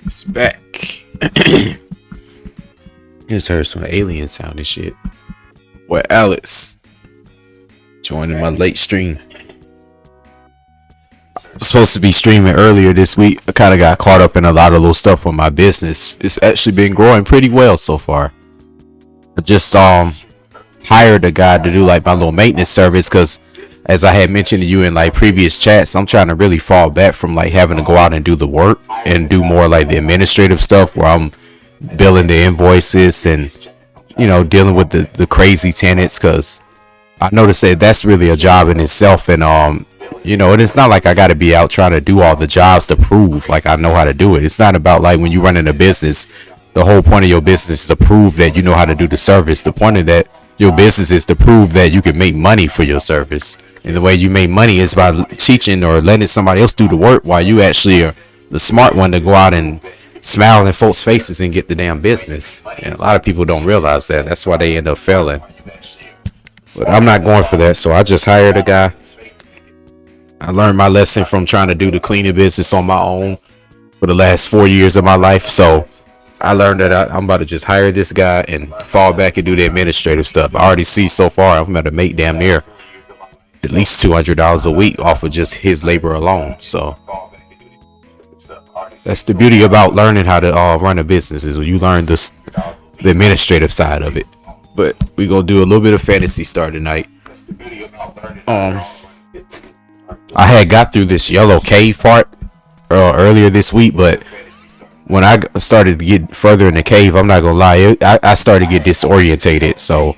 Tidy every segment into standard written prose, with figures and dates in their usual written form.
It's back. Just heard some alien sound and shit. Boy, Alex joining my late stream. I was supposed to be streaming earlier this week. I kind of got caught up in a lot of little stuff with my business. It's actually been growing pretty well so far. I just hired a guy to do like my little maintenance service because, as I had mentioned to you in like previous chats, I'm trying to really fall back from like having to go out and do the work and do more like the administrative stuff where I'm billing the invoices and dealing with the crazy tenants, because I noticed that that's really a job in itself. And and it's not like I got to be out trying to do all the jobs to prove like I know how to do it. It's not about like when you run in a business, the whole point of your business is to prove that you know how to do the service. The point of that your business is to prove that you can make money for your service, and the way you make money is by teaching or letting somebody else do the work while you actually are the smart one to go out and smile in folks' faces and get the damn business. And a lot of people don't realize that. That's why they end up failing. But I'm not going for that, so I just hired a guy. I learned my lesson from trying to do the cleaning business on my own for the last 4 years of my life. So I learned that I'm about to just hire this guy and fall back and do the administrative stuff. I already see so far I'm going to make damn near at least $200 a week off of just his labor alone. So that's the beauty about learning how to run a business, is when you learn the administrative side of it. But we gonna do a little bit of Phantasy Star tonight. I had got through this yellow cave part earlier this week, but when I started to get further in the cave, I'm not gonna lie, I started to get disorientated, so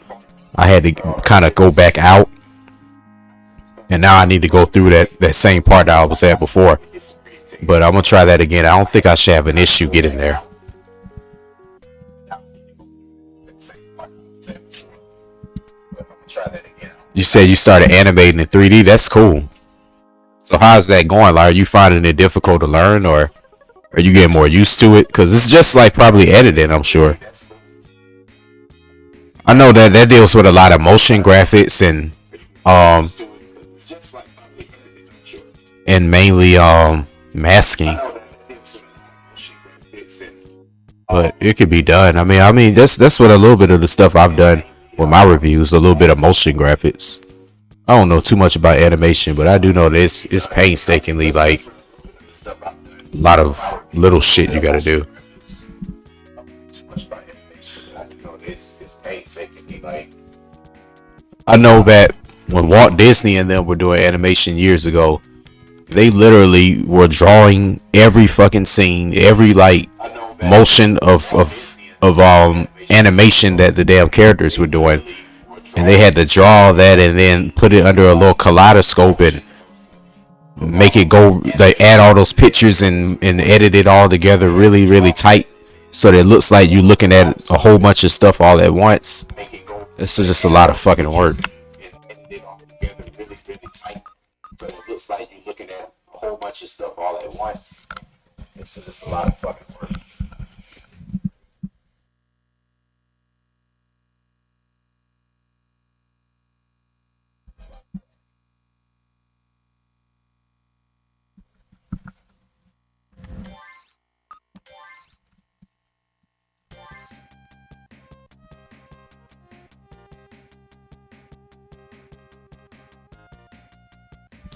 I had to kind of go back out, and now I need to go through that same part that I was at before. But I'm gonna try that again. I don't think I should have an issue getting there. You said you started animating in 3D. That's cool. So how's that going? Like, are you finding it difficult to learn, or are you getting more used to it? Because it's just like probably editing, I'm sure. I know that deals with a lot of motion graphics um and mainly masking, but it could be done. I mean that's what a little bit of the stuff I've done with my reviews, a little bit of motion graphics. I don't know too much about animation, but I do know this it's painstakingly like a lot of little shit you gotta do. I know that when Walt Disney and them were doing animation years ago, they literally were drawing every fucking scene, every like motion of animation that the damn characters were doing, and they had to draw that and then put it under a little kaleidoscope and make it go. They add all those pictures and edit it all together really really tight, so that it looks like you looking at a whole bunch of stuff all at once. This is just a lot of fucking work. So it looks like you're looking at a whole bunch of stuff all at once. This is just a lot of fucking work.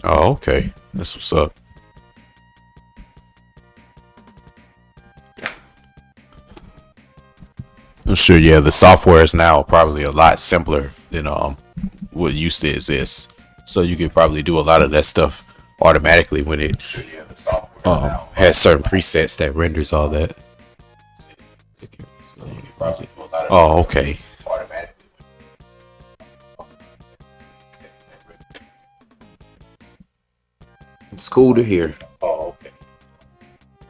Oh, okay. That's what's up. I'm sure, yeah, the software is now probably a lot simpler than what used to exist. So you could probably do a lot of that stuff automatically when it has certain presets that renders all that. Oh, okay. It's cool to hear.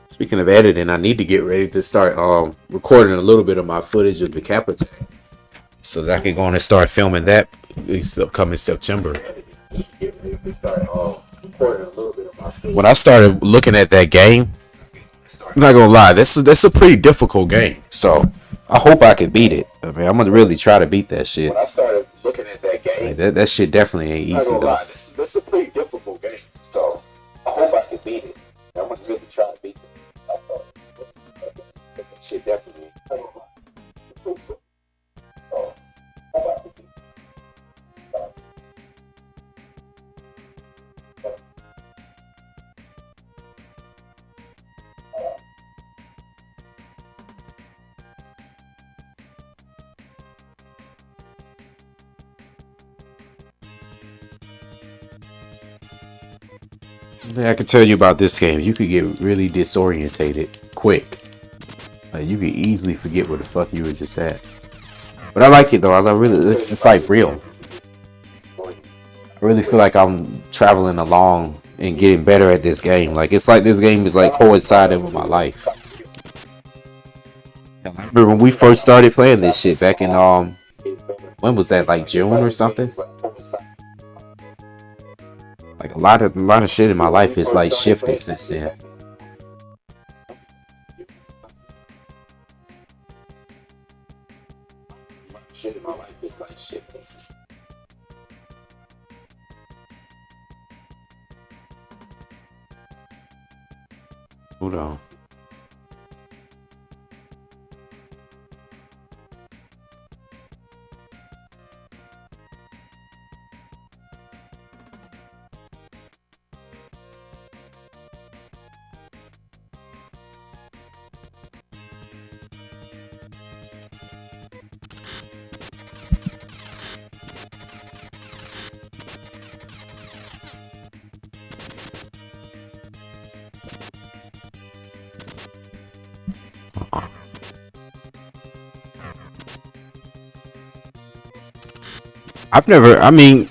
Speaking of editing, I need to get ready to start recording a little bit of my footage of the Capita, so that I can go on and start filming that this upcoming September. When I started looking at that game, I'm not gonna lie, that's a pretty difficult game. So I hope I can beat it. I mean, I'm gonna really try to beat that shit. When I started looking at that game, like, that shit definitely ain't easy though. That's a pretty difficult game. So I hope I can beat it. I'm gonna really try to beat it. Yeah, I can tell you about this game. You could get really disorientated quick. Like you could easily forget where the fuck you were just at. But I like it though. I really, it's just like real. I really feel like I'm traveling along and getting better at this game. Like it's like this game is like coinciding with my life. I remember when we first started playing this shit back in when was that, like June or something? Like a lot of shit in my life is like shifted since then. Shit in my life is like shifted. Hold on. I've never. I mean,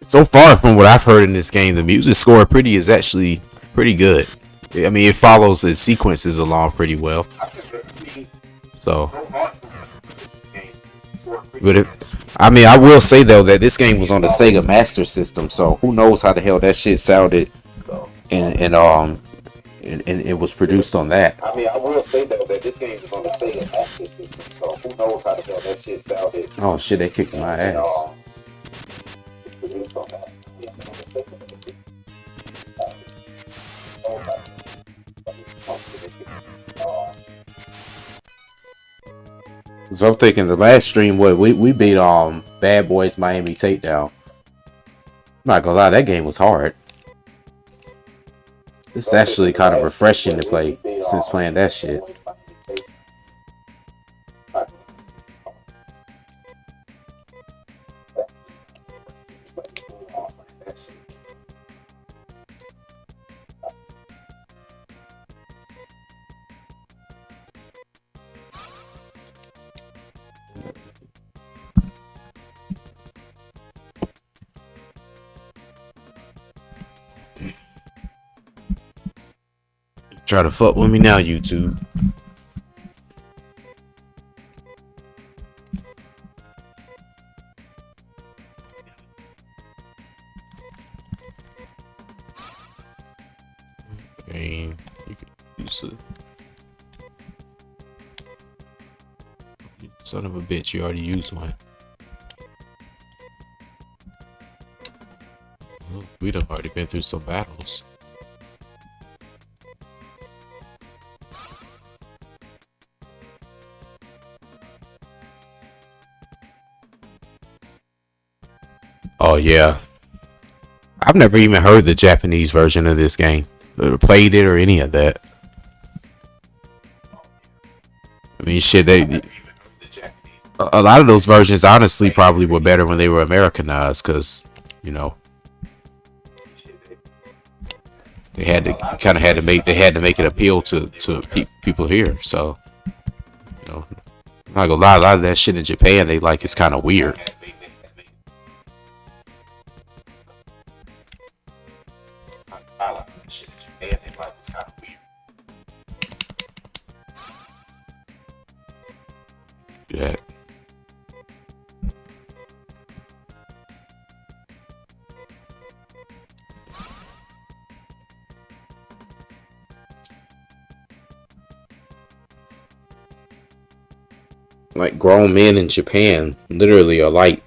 so far from what I've heard in this game, the music score pretty is actually pretty good. I mean, it follows the sequences along pretty well. So, but I mean, I will say though that this game was on the Sega Master System, so who knows how the hell that shit sounded, and it was produced on that. I mean, I will say though that this game was on the Sega Master System, so who knows how the hell that shit sounded. Oh shit, they kicked my ass. So I'm thinking the last stream, what we beat Bad Boys Miami Takedown. I'm not gonna lie, that game was hard. It's actually kind of refreshing to play since playing that shit. Try to fuck with me now, YouTube. Okay, you can use it. Son of a bitch, you already used one. Well, we'd have already been through some battles. Oh yeah, I've never even heard the Japanese version of this game, or played it, or any of that. I mean, shit, a lot of those versions honestly probably were better when they were Americanized, because you know they had to make it appeal to people here. So you know, I'm not gonna lie, a lot of that shit in Japan they like it's kind of weird. Yeah. Like grown men in Japan literally are like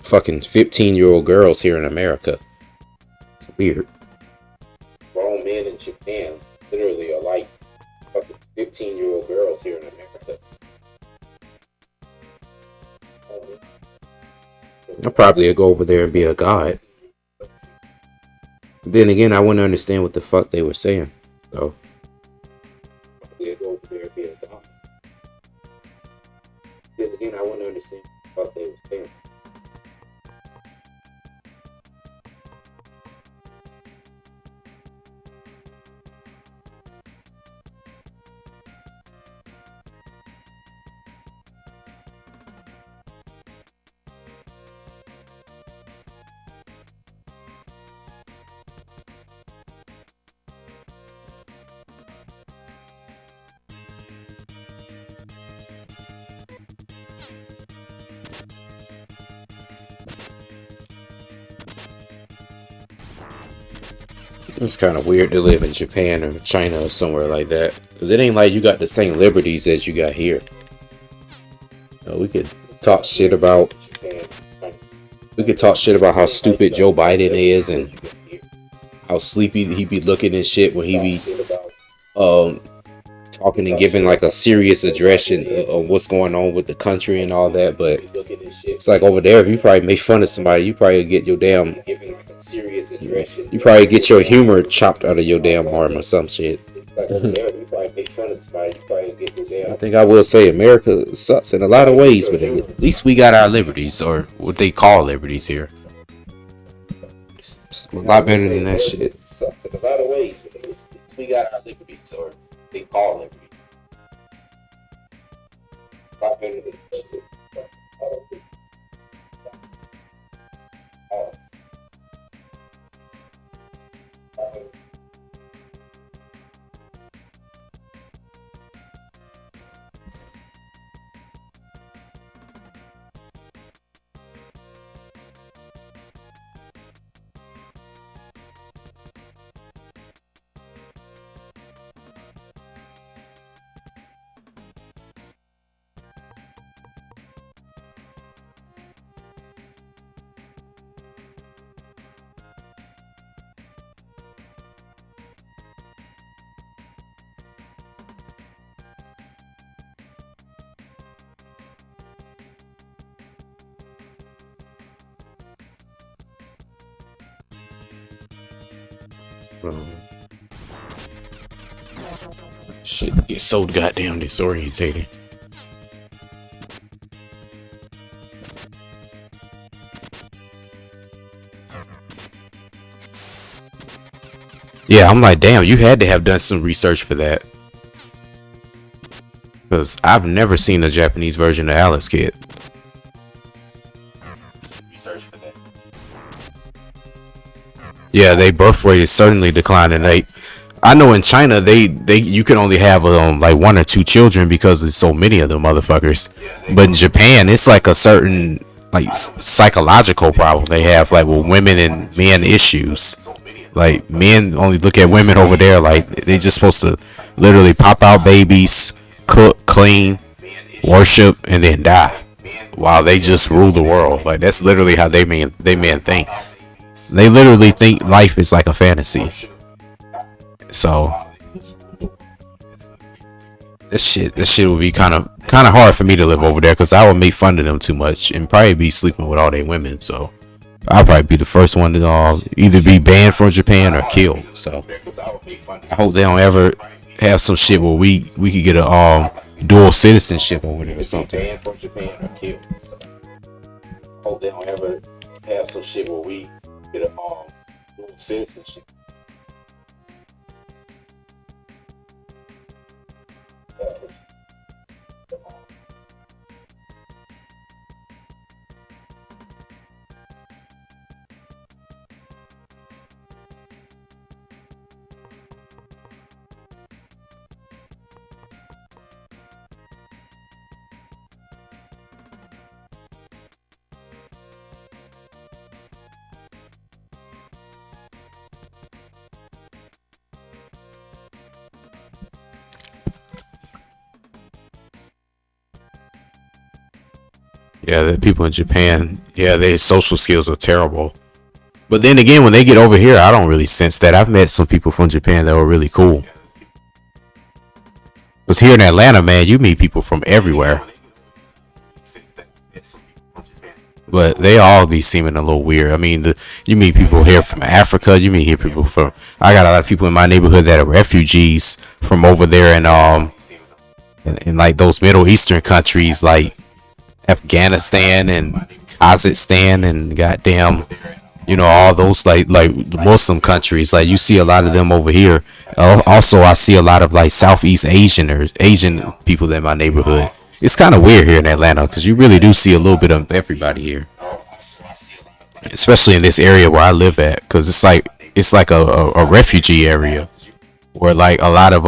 fucking 15-year-old girls here in America. It's weird. Grown men in Japan literally are like fucking 15-year-old girls here in America. I'll probably go over there and be a god. Then again, I wouldn't understand what the fuck they were saying. So yeah, go over there and be a dog. Then again, I wouldn't understand what they were saying. It's kind of weird to live in Japan or China or somewhere like that, because it ain't like you got the same liberties as you got here. We could talk shit about how stupid Joe Biden is and how sleepy he be looking and shit when he be talking and giving like a serious address of what's going on with the country and all that. But it's like over there, if you probably make fun of somebody, you probably get your damn, you probably get your humor chopped out of your damn arm or some shit. I think I will say America sucks in a lot of ways, but at least we got our liberties, or what they call liberties here. It's a lot better than that shit. Sucks in a lot of ways, but at least we got our liberties, or they call liberties. A lot better than that shit. Shit gets so goddamn disorientated. Yeah, I'm like, damn, you had to have done some research for that. Because I've never seen a Japanese version of Alice Kid. Research for that. Yeah, their birth rate is certainly declining. I know in China they you can only have like 1 or 2 children because there's so many of them motherfuckers. But in Japan, it's like a certain like psychological problem they have, like with women and men issues. Like men only look at women over there like they just supposed to literally pop out babies, cook, clean, worship, and then die, while they just rule the world. Like that's literally how they men think. They literally think life is like a fantasy. So this shit would be kind of hard for me to live over there, because I would make fun of them too much and probably be sleeping with all their women. So I'll probably be the first one to either be banned from Japan or killed. So I hope they don't ever have some shit where we could get a dual citizenship over there or something. I hope they don't ever have some shit where we get a dual citizenship. Yeah, the people in Japan, yeah, their social skills are terrible. But then again, when they get over here, I don't really sense that. I've met some people from Japan that were really cool. Because here in Atlanta, man, you meet people from everywhere. but they all be seeming a little weird. I mean, you meet people here from Africa. You meet here people from. I got a lot of people in my neighborhood that are refugees from over there, in like those Middle Eastern countries like Afghanistan and Kazakhstan and goddamn, all those like Muslim countries. Like you see a lot of them over here. Also, I see a lot of like Southeast Asian or Asian people in my neighborhood. It's kind of weird here in Atlanta because you really do see a little bit of everybody here, especially in this area where I live at. Because it's like a refugee area where like a lot of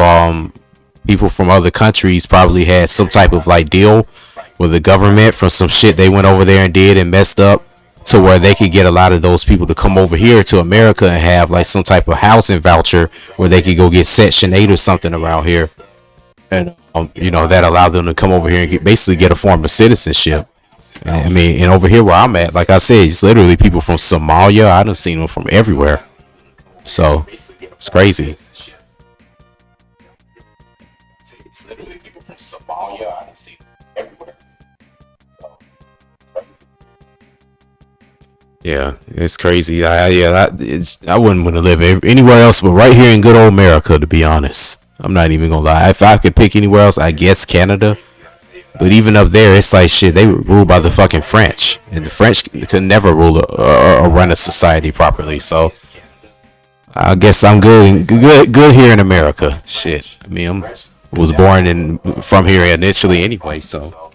people from other countries probably had some type of like deal with the government from some shit they went over there and did and messed up, to where they could get a lot of those people to come over here to America and have like some type of housing voucher where they could go get Section 8 or something around here, and that allowed them to come over here and basically get a form of citizenship. And, I mean, and over here where I'm at, like I said, it's literally people from Somalia. I done seen them from everywhere, so it's crazy. Yeah, it's crazy. I wouldn't want to live anywhere else but right here in good old America, to be honest. I'm not even gonna lie. If I could pick anywhere else, I guess Canada. But even up there, it's like shit. They were ruled by the fucking French, and the French could never rule or run a society properly. So I guess I'm good here in America. Shit. I mean, I was born from here initially anyway, so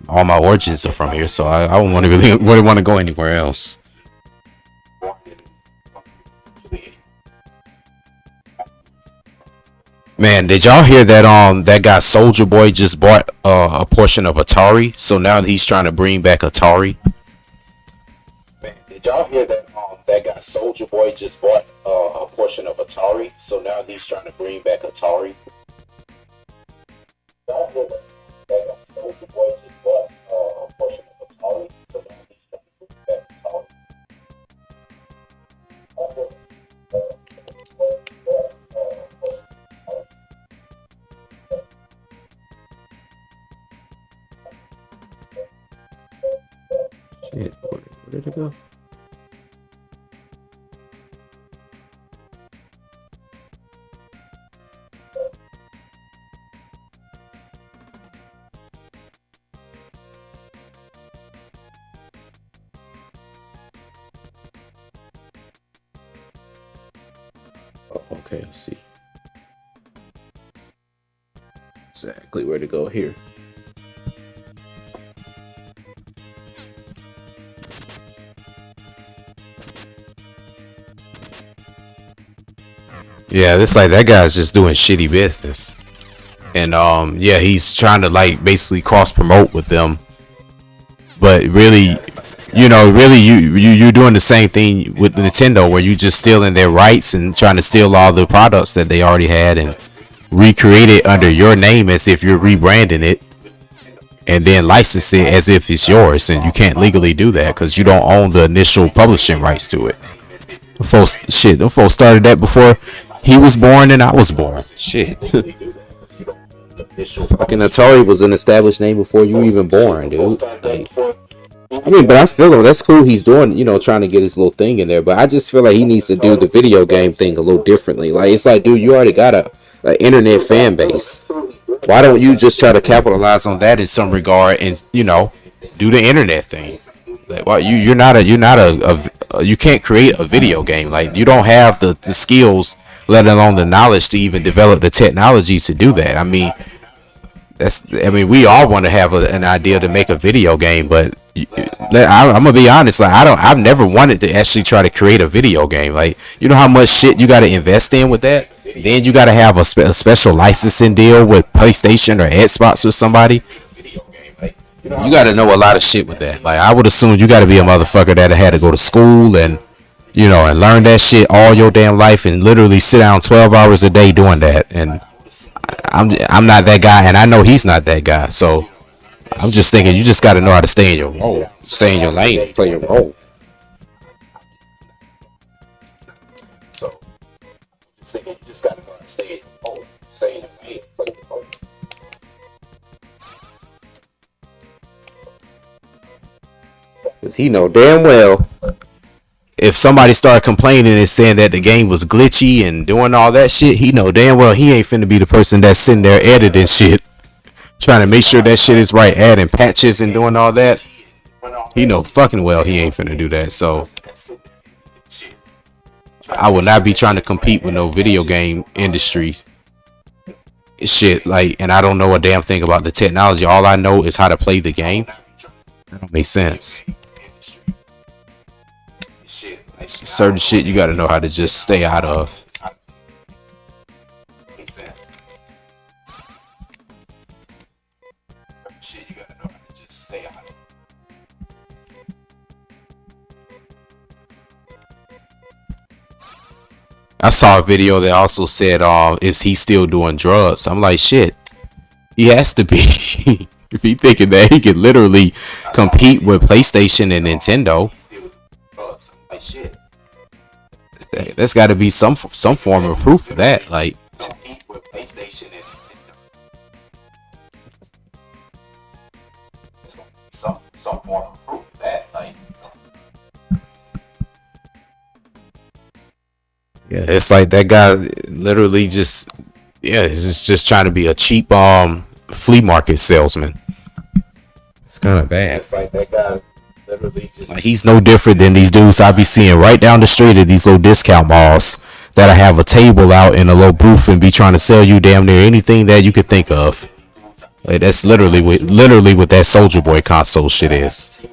all my origins are from here. So I don't want to really want to go anywhere else. Man, did y'all hear that that guy Soldier Boy just bought a portion of Atari? So now he's trying to bring back Atari. Man, did y'all hear that that guy Soldier Boy just bought a portion of Atari? So now he's trying to bring back Atari. Y'all hear that that guy Soldier Boy just bought a portion of Atari? So now he's trying to bring back Atari. Shit, where did it go? Oh, okay, I see exactly where to go here. Yeah, this like that guy's just doing shitty business. And yeah, he's trying to like basically cross promote with them. But really, really you're doing the same thing with Nintendo, where you just stealing their rights and trying to steal all the products that they already had and recreate it under your name as if you're rebranding it, and then license it as if it's yours, and you can't legally do that because you don't own the initial publishing rights to it. Them folks started that before he was born and I was born. Shit. Fucking Atari was an established name before you were even born, dude. Like, I mean, but I feel him. That's cool. He's doing, trying to get his little thing in there. But I just feel like he needs to do the video game thing a little differently. Like, it's like, dude, you already got a internet fan base. Why don't you just try to capitalize on that in some regard and do the internet thing? Like, well, you can't create a video game. Like, you don't have the skills, let alone the knowledge to even develop the technology to do that. I mean, we all want to have an idea to make a video game, but I'm gonna be honest. Like, I've never wanted to actually try to create a video game. Like, you know how much shit you got to invest in with that. Then you got to have a special licensing deal with PlayStation or Xbox or somebody. You got to know a lot of shit with that. Like, I would assume you got to be a motherfucker that had to go to school and and learn that shit all your damn life and literally sit down 12 hours a day doing that. And I'm not that guy, and I know he's not that guy. So I'm just thinking you just got to know how to stay in your role, stay in your lane, and play your role. So just thinking you just got to know how to stay in your role, stay in your lane, play your role. Cause he know damn well if somebody started complaining and saying that the game was glitchy and doing all that shit, he know damn well he ain't finna be the person that's sitting there editing shit, trying to make sure that shit is right, adding patches and doing all that. He know fucking well he ain't finna do that. So I will not be trying to compete with no video game industry shit. Like, and I don't know a damn thing about the technology. All I know is how to play the game. That don't make sense. Certain shit you gotta know how to just stay out of. I saw a video that also said, is he still doing drugs? I'm like, shit, he has to be. If he thinking that he could literally compete with PlayStation and Nintendo, there's got to be some form of proof of that. Like, some form of proof of that. Like, yeah, it's like that guy literally just, yeah, he's just trying to be a cheap flea market salesman. It's kind of bad. It's like that guy literally just, like, he's no different than these dudes I be seeing right down the street at these little discount malls that I have a table out in a little booth and be trying to sell you damn near anything that you could think of. Like, that's literally what that Soldier Boy console shit is.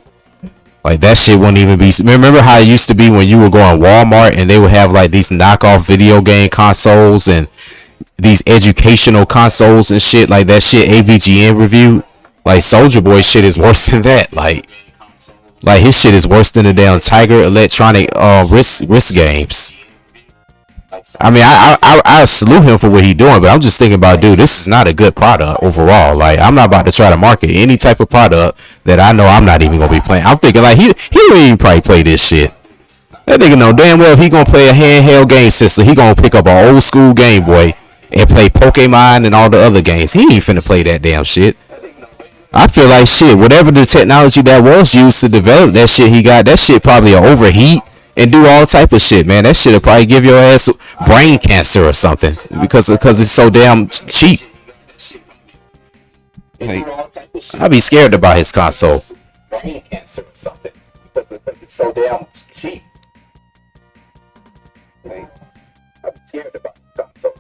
Like, that shit wouldn't even be. Remember how it used to be when you would go on Walmart and they would have like these knockoff video game consoles and these educational consoles and shit, like that shit AVGN reviewed? Like, Soldier Boy shit is worse than that. Like his shit is worse than the damn Tiger Electronic risk games. I mean, I salute him for what he doing, but I'm just thinking about, dude, this is not a good product overall. Like, I'm not about to try to market any type of product that I know I'm not even gonna be playing. I'm thinking like he don't even probably play this shit. That nigga know damn well if he gonna play a handheld game system, he gonna pick up an old school Game Boy and play Pokemon and all the other games. He ain't finna play that damn shit. I feel like shit, whatever the technology that was used to develop that shit he got, that shit probably will overheat and do all type of shit, man. That shit'll probably give your ass brain cancer or something because it's so damn cheap. Like, I'd be scared about his console. Brain cancer or something because it's so damn cheap. Like, I'd be scared about his console.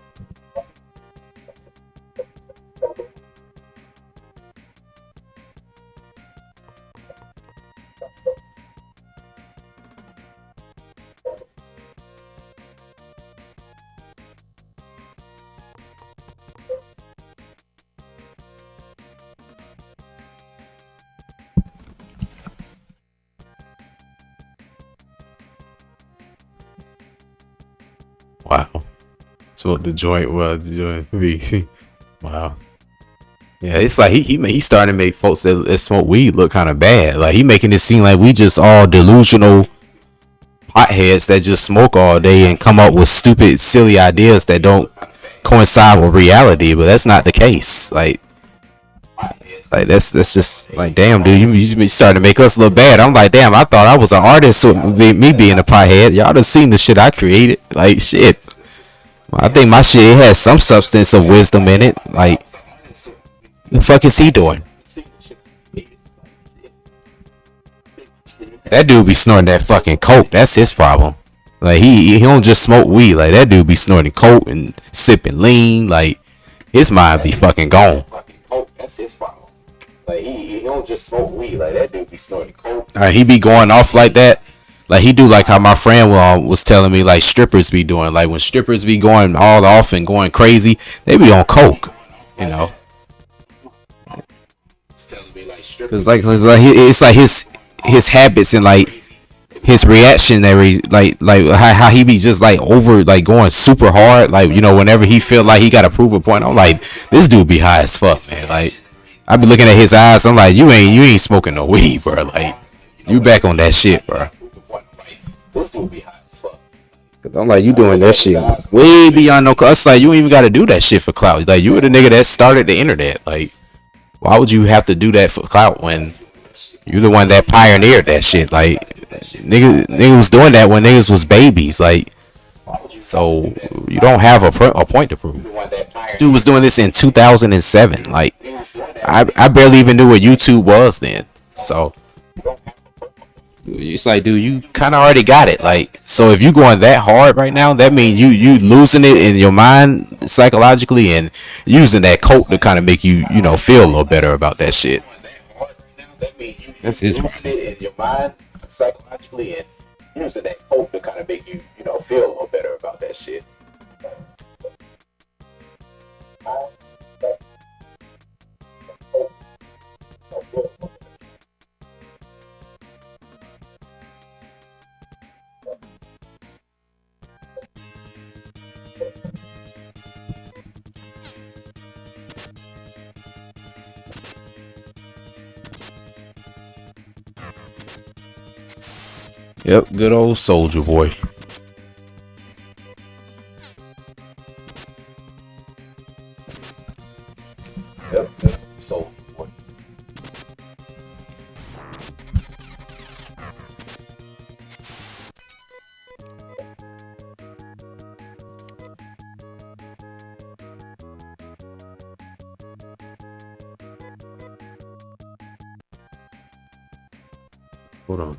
Wow. That's what the joint was. Wow. Yeah, it's like he starting to make folks that smoke weed look kind of bad. Like, he making it seem like we just all delusional potheads that just smoke all day and come up with stupid, silly ideas that don't coincide with reality. But that's not the case. Like that's just like, damn, dude, you starting to make us look bad. I'm like, damn, I thought I was an artist with me being a pothead. Y'all done seen the shit I created. Like, shit. I think my shit has some substance of wisdom in it. Like, the fuck is he doing? That dude be snorting that fucking coke. That's his problem. Like, he don't just smoke weed. Like, that dude be snorting coke and sipping lean. Like, his mind be fucking gone. That's his problem. Like, he don't just smoke weed. Like, that dude be snorting coke. He be going off like that. Like, he do like how my friend was telling me, like, strippers be doing. Like, when strippers be going all off and going crazy, they be on coke, you know. Cause it's like his habits and like his reaction like how he be just like over, like going super hard, like, you know, whenever he feel like he gotta prove a point. I'm like, this dude be high as fuck, man. Like, I be looking at his eyes, I'm like, you ain't smoking no weed, bro. Like, you back on that shit, bro. This dude be high as fuck. Cause I'm like, you doing that shit way beyond no cause. Like, you ain't even gotta do that shit for clout. Like, you were the nigga that started the internet. Like, why would you have to do that for clout when You the one that pioneered that shit. Like nigga was doing that when niggas was babies. Like so, you don't have a point to prove. This dude was doing this in 2007. Like I barely even knew what YouTube was then. So it's like, dude, you kind of already got it. Like, so if you going that hard right now, that means you losing it in your mind psychologically and using that coat to kind of make you feel a little better about that shit. That's his problem. In your mind psychologically and using that coat to kind of make you feel a little better about that shit. Yep, good old Soldier Boy. Yep, Soldier Boy. Hold on.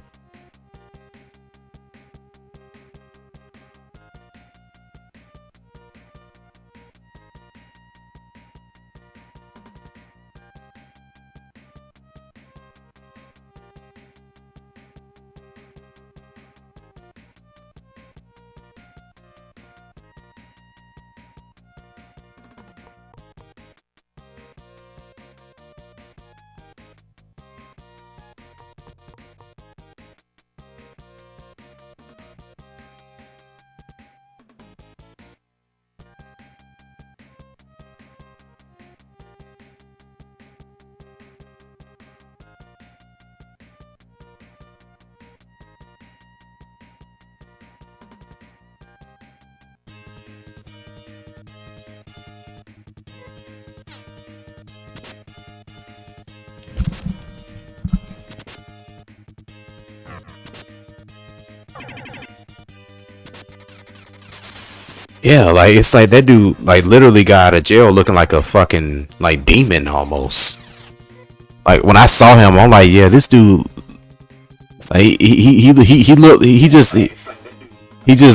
Yeah, like it's like that dude like literally got out of jail looking like a fucking like demon almost. Like when I saw him, I'm like, yeah, this dude, like he looked he just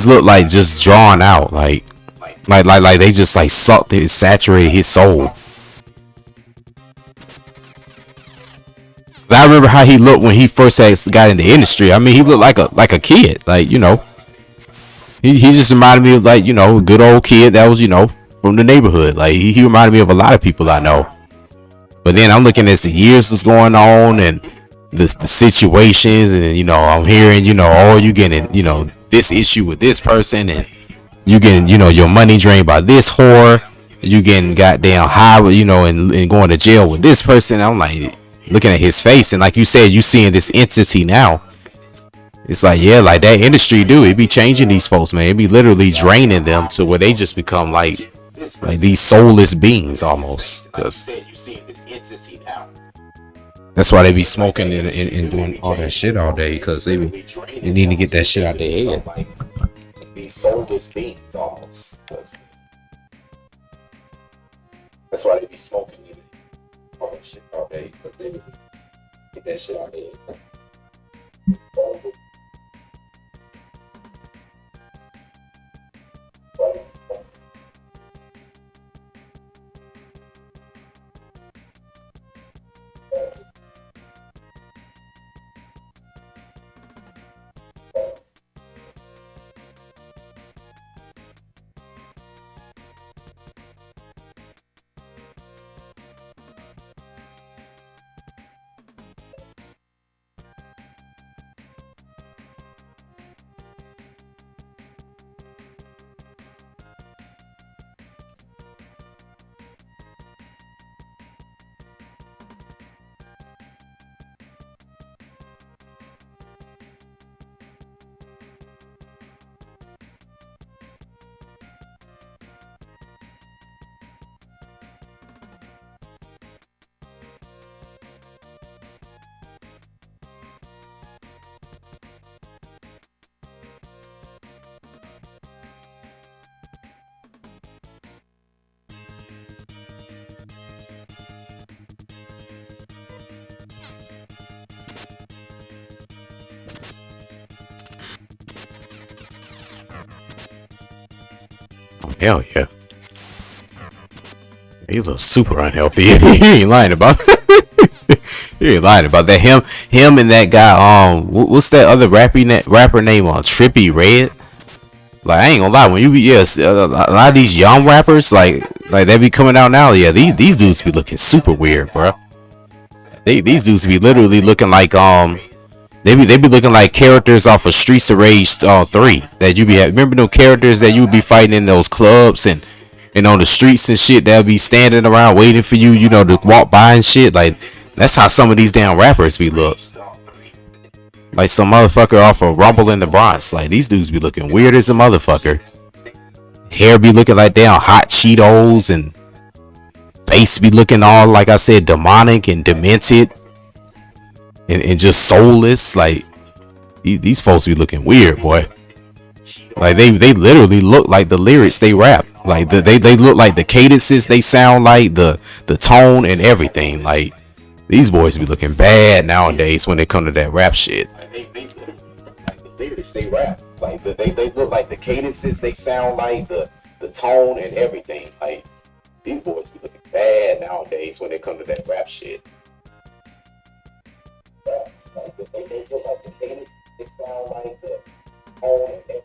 looked like just drawn out, like they just like sucked it, saturated his soul. 'Cause I remember how he looked when he first had got in the industry. I mean, he looked like a kid, like he just reminded me of like a good old kid that was from the neighborhood. Like he reminded me of a lot of people I know. But then I'm looking as the years is going on and the situations, and I'm hearing oh, you getting this issue with this person, and you getting your money drained by this whore, you getting goddamn high with and going to jail with this person. I'm like looking at his face, and like you said, you seeing this entity now. It's like, yeah, like that industry do it be changing these folks, man. It be literally draining them to where they just become like these soulless beings almost. 'Cause that's why they be smoking and doing all that shit all day, because they need to get that shit out their head. These soulless beings almost. 'Cause that's why they be smoking and all that shit all day, because they get that shit out their head. Hell yeah. He looks super unhealthy. He ain't lying about he ain't lying about that. Him and that guy, what's that other rapper name on Trippy Red? Like I ain't gonna lie, when you be yes, a lot of these young rappers like they be coming out now. Yeah, these dudes be looking super weird, bro. These dudes be literally looking like they be looking like characters off of Streets of Rage 3 that you be remember those characters that you would be fighting in those clubs and on the streets and shit that be standing around waiting for you, you know, to walk by and shit. Like that's how some of these damn rappers be look. Like some motherfucker off of Rumble in the Bronx. Like these dudes be looking weird as a motherfucker. Hair be looking like damn hot Cheetos and face be looking all like I said demonic and demented and just soulless. Like these folks be looking weird, boy. Like they literally look like the lyrics they rap. Like they look like the cadences they sound like, the tone and everything. Like these boys be looking bad nowadays when they come to that rap shit. Like the lyrics they rap. Like they look like the cadences they sound like, the tone and everything. Like these boys be looking bad nowadays when they come to that rap shit. Like they look like the cadence they sound like, the tone and everything.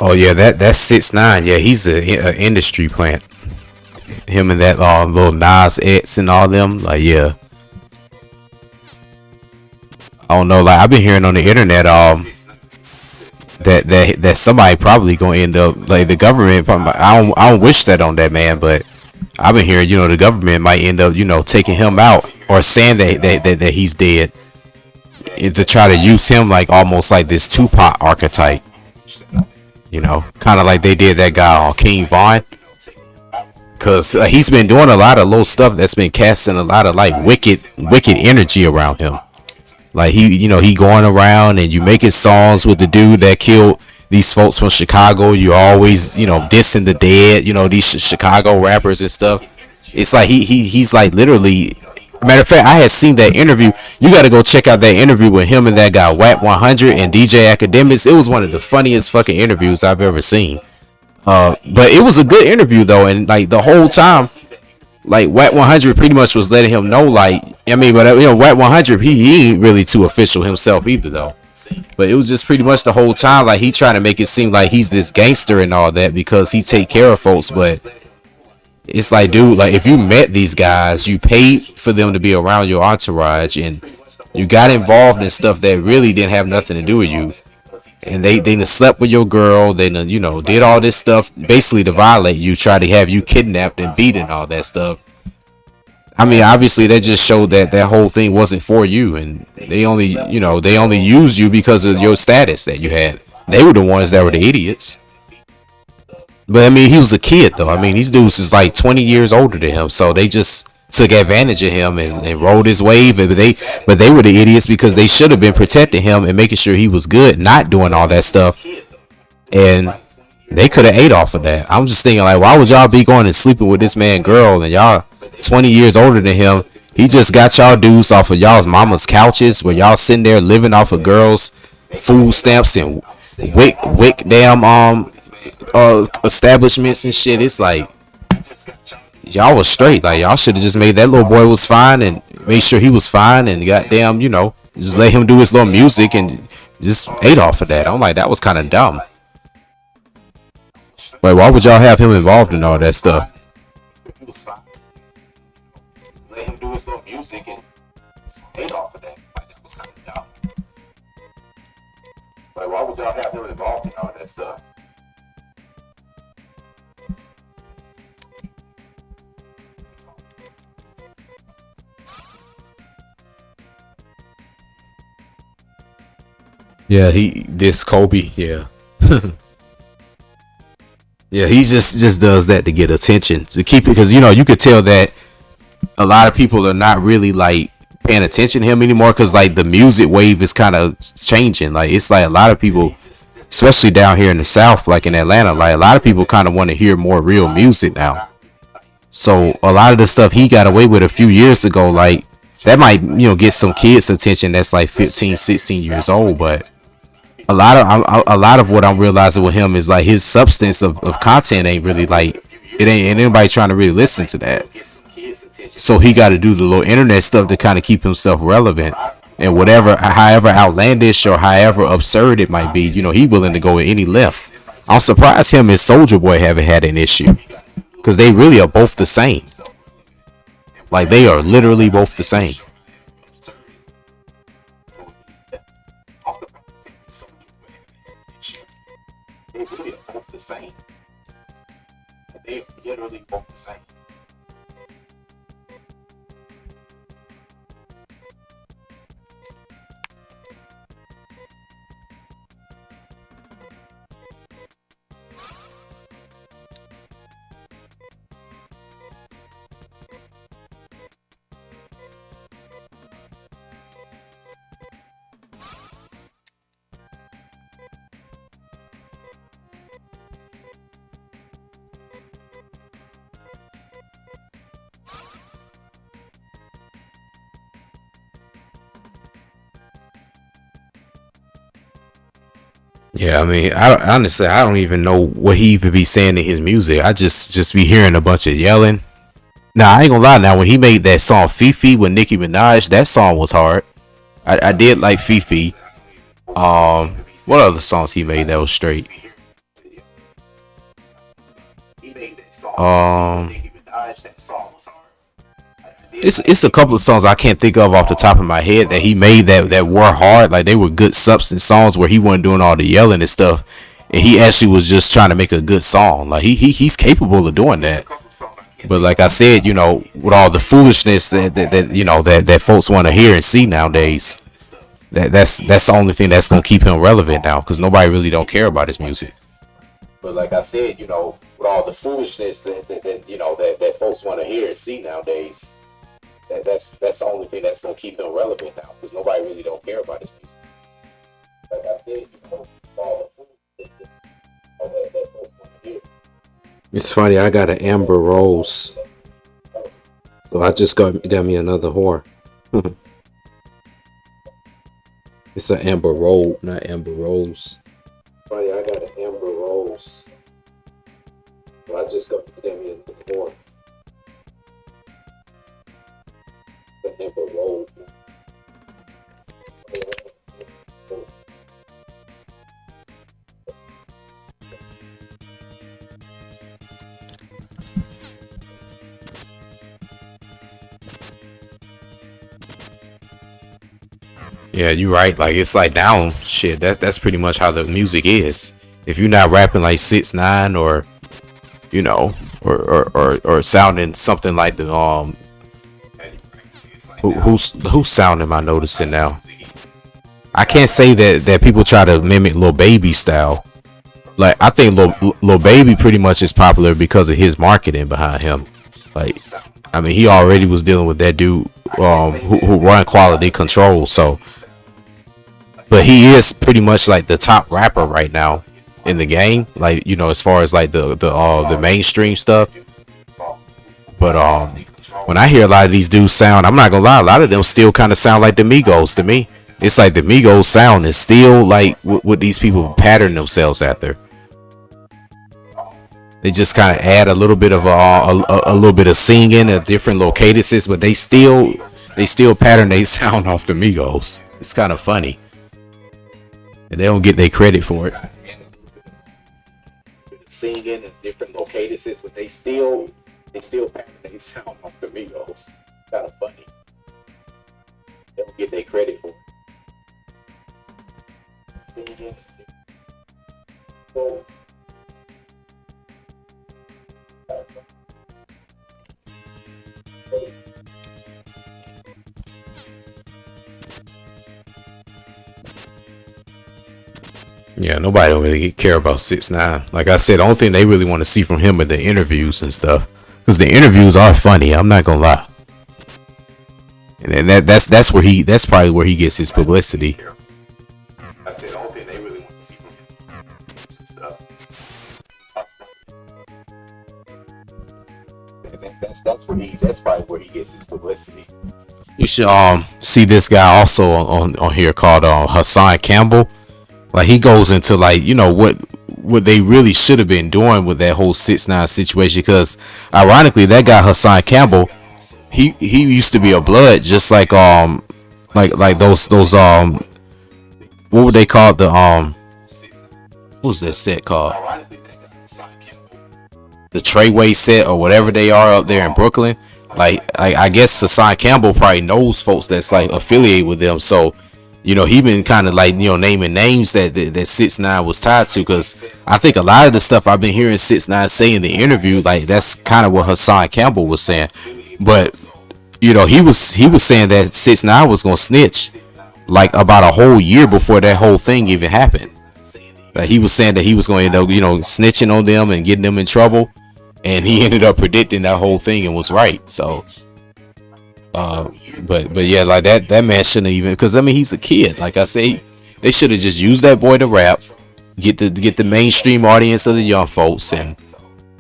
Oh yeah, that's 6ix9ine. Yeah, he's a industry plant. Him and that little Nas X and all them. Like yeah, I don't know. Like I've been hearing on the internet that somebody probably gonna end up like the government. I don't wish that on that man, but I've been hearing the government might end up taking him out or saying that he's dead to try to use him like almost like this Tupac archetype. Kind of like they did that guy on King Von, cause he's been doing a lot of low stuff that's been casting a lot of like wicked energy around him. Like he going around and you making songs with the dude that killed these folks from Chicago. You always dissing the dead. These Chicago rappers and stuff. It's like he's like literally. Matter of fact, I had seen that interview. You got to go check out that interview with him and that guy Wack 100 and DJ Academics. It was one of the funniest fucking interviews I've ever seen. But it was a good interview though, and like the whole time, like Wack 100 pretty much was letting him know, like but Wack 100 he ain't really too official himself either though. But it was just pretty much the whole time like he trying to make it seem like he's this gangster and all that because he take care of folks, but. It's like, dude, like if you met these guys, you paid for them to be around your entourage, and you got involved in stuff that really didn't have nothing to do with you, and they slept with your girl, they did all this stuff basically to violate you, try to have you kidnapped and beat and all that stuff. I mean, obviously that just showed that whole thing wasn't for you, and they only used you because of your status that you had. They were the ones that were the idiots. But I mean, he was a kid though. I mean, these dudes is like 20 years older than him, so they just took advantage of him and rode his wave. But they were the idiots because they should have been protecting him and making sure he was good, not doing all that stuff. And they could have ate off of that. I'm just thinking like, why would y'all be going and sleeping with this man girl and y'all 20 years older than him? He just got y'all dudes off of y'all's mama's couches where y'all sitting there living off of girls' food stamps and wick damn establishments and shit. It's like y'all was straight. Like y'all should have just made that little boy was fine and made sure he was fine and goddamn just let him do his little music and just ate off of that. I'm like, that was kind of dumb. Wait, why would y'all have him involved in all that stuff? Let him do his little music and ate off of that. Like, that was kind of dumb. Like, why would y'all have him involved in all that stuff? Yeah, he this Kobe. Yeah, yeah. He just does that to get attention to keep it because you could tell that a lot of people are not really like paying attention to him anymore because like the music wave is kind of changing. Like it's like a lot of people, especially down here in the South, like in Atlanta, like a lot of people kind of want to hear more real music now. So a lot of the stuff he got away with a few years ago, like that might get some kids' attention that's like 15, 16 years old, but a lot of what I'm realizing with him is like his substance of content ain't really like ain't anybody trying to really listen to that. So he got to do the little internet stuff to kind of keep himself relevant. And whatever, however outlandish or however absurd it might be, he willing to go at any length. I'm surprised him and Soldier Boy haven't had an issue because they really are both the same. Like they are literally both the same. Yeah, I mean, honestly, I don't even know what he even be saying in his music. I just be hearing a bunch of yelling. Now, I ain't gonna lie. Now, when he made that song Fifi with Nicki Minaj, that song was hard. I did like Fifi. What other songs he made that was straight? Um, it's a couple of songs I can't think of off the top of my head that he made that were hard. Like they were good substance songs where he wasn't doing all the yelling and stuff, and he actually was just trying to make a good song. Like he's capable of doing that. But like I said, with all the foolishness that folks want to hear and see nowadays, that's the only thing that's gonna keep him relevant now because nobody really don't care about his music. But like I said, with all the foolishness that folks want to hear and see nowadays, that's the only thing that's gonna keep him relevant now because nobody really don't care about his music. Like I said, all the foolishness that folks want to hear. It's funny. I got an Amber Rose, so I just got me another whore. It's an Amber Rose, not Amber Rose. Funny, I got an Amber Rose, so I just got me another whore. The Amber Rose. Yeah, you're right. Like it's like down shit. That's pretty much how the music is. If you're not rapping like 6ix9ine or or sounding something like the who's sound am I noticing now? I can't say that people try to mimic Lil Baby style. Like I think Lil Baby pretty much is popular because of his marketing behind him. Like I mean he already was dealing with that dude who run quality control. So but he is pretty much like the top rapper right now in the game. Like as far as like the mainstream stuff. But when I hear a lot of these dudes sound, I'm not gonna lie, a lot of them still kind of sound like the Migos to me. It's like the Migos sound is still like what these people pattern themselves after. They just kind of add a little bit of a little bit of singing, a different little cadences, but they still pattern they sound off the Migos. It's kind of funny, and they don't get their credit for it. Singing in different little cadences, but they still pattern they sound off the Migos. Kind of funny. They don't get their credit for it. Singing. So, Yeah, nobody don't really care about 6ix9ine. Like I said, the only thing they really want to see from him are the interviews and stuff, because the interviews are funny. I'm not gonna lie, and then that's where that's probably where he gets his publicity. I said the only thing they really want to see from him and stuff. That's probably where he gets his publicity. You should see this guy also on here called Hassan Campbell. Like he goes into like, you know, what they really should have been doing with that whole 6ix9ine situation, because ironically that guy Hassan Campbell, he used to be a blood, just like those what would they call the what was that set called, the Treyway set or whatever they are up there in Brooklyn. Like I guess Hassan Campbell probably knows folks that's like affiliated with them, so you know he been kind of like, you know, naming names that 6ix9ine was tied to, because I think a lot of the stuff I've been hearing 6ix9ine say in the interview, like that's kind of what Hassan Campbell was saying. But you know he was saying that 6ix9ine was gonna snitch like about a whole year before that whole thing even happened. Like he was saying that he was going to end up, you know, snitching on them and getting them in trouble, and he ended up predicting that whole thing and was right. So but yeah, like that man shouldn't even, because I mean he's a kid. Like I say, they should have just used that boy to rap, get the mainstream audience of the young folks, and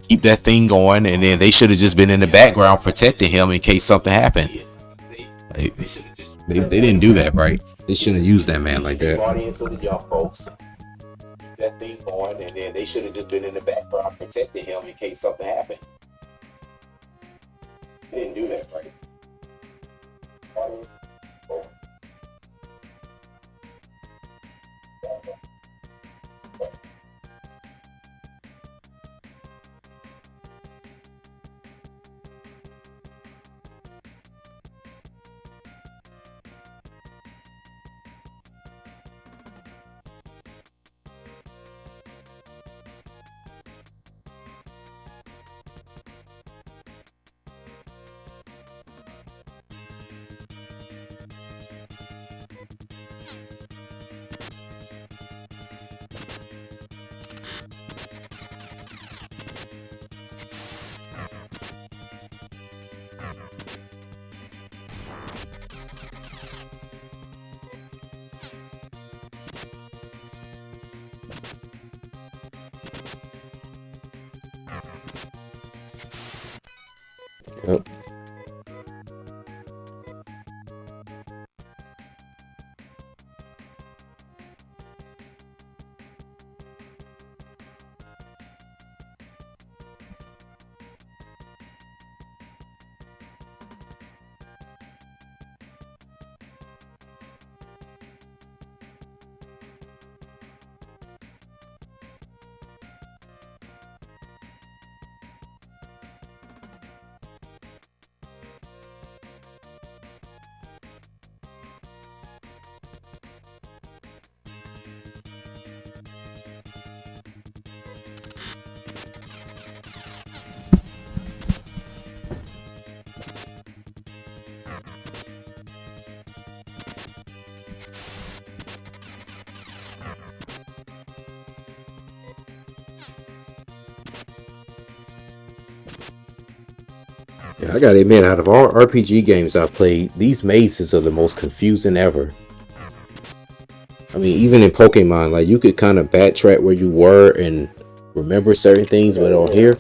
keep that thing going. And then they should have just been in the background protecting him in case something happened. Like, they didn't do that, right? They shouldn't use that man like that. Audience of the young folks, that thing going, and then they should have just been in the background protecting him in case something happened. They didn't do that, right? Audience, folks. Yep. Yeah, I gotta admit, out of all RPG games I've played, these mazes are the most confusing ever. I mean, even in Pokemon, like you could kind of backtrack where you were and remember certain things, but on here,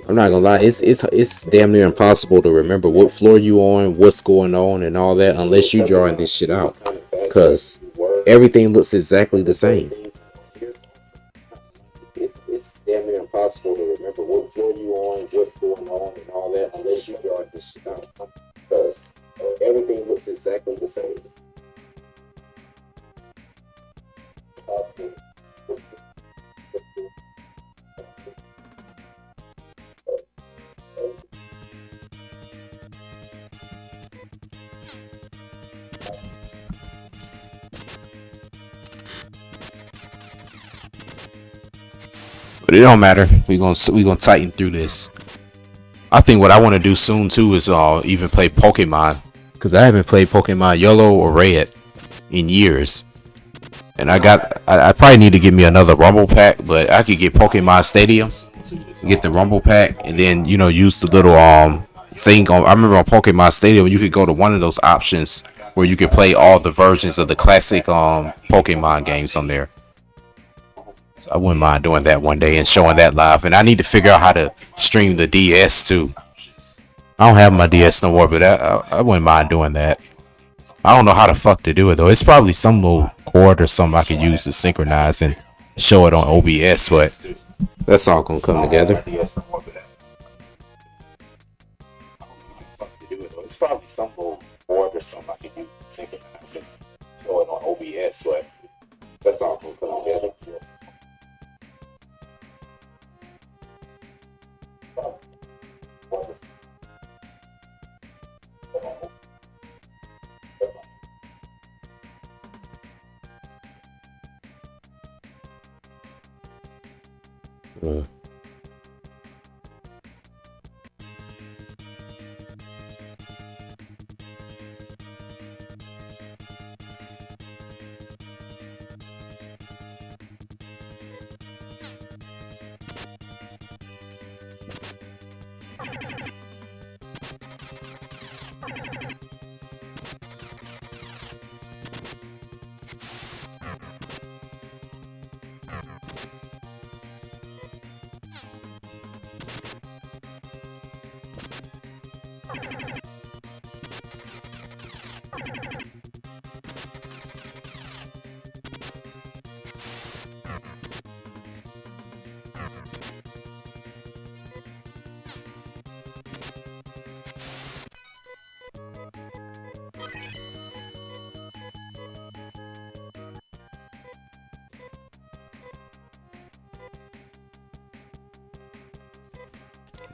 I'm not gonna lie, it's damn near impossible to remember what floor you on, what's going on, and all that, unless you drawing this shit out, because everything looks exactly the same. It's damn near impossible to remember what floor you on, what's going on, and all that, unless you drawing this shit out, because everything looks exactly the same. But it don't matter. We gonna tighten through this. I think what I want to do soon too is even play Pokemon, because I haven't played Pokemon Yellow or Red in years. And I probably need to get me another Rumble pack, but I could get Pokemon Stadium, get the Rumble pack, and then use the little thing on. I remember on Pokemon Stadium you could go to one of those options where you could play all the versions of the classic Pokemon games on there. So I wouldn't mind doing that one day and showing that live. And I need to figure out how to stream the DS too. I don't have my DS no more, but I wouldn't mind doing that. I don't know how the fuck to do it though. It's probably some little cord or something I could use to synchronize and show it on OBS, but that's all gonna come together. It's probably some little cord or something I could use to synchronize and show it on OBS, but that's all gonna come together.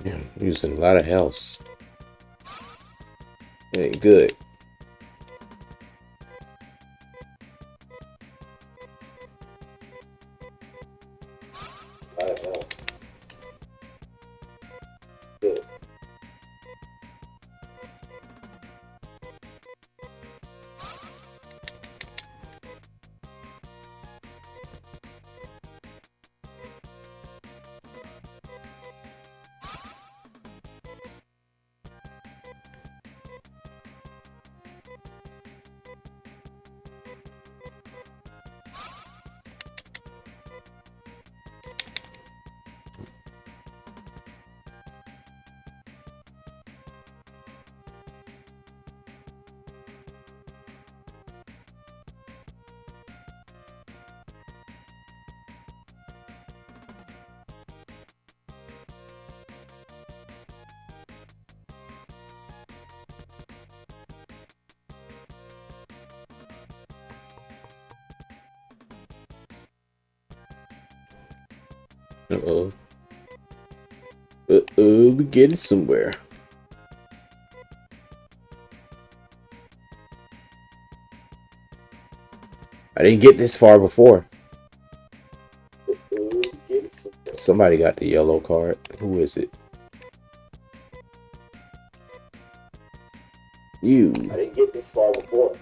Yeah, I'm using a lot of health. It ain't good. A lot of health. Good. Uh-oh. Uh-oh, we getting somewhere. I didn't get this far before. Somebody got the yellow card. Who is it? You. I didn't get this far before.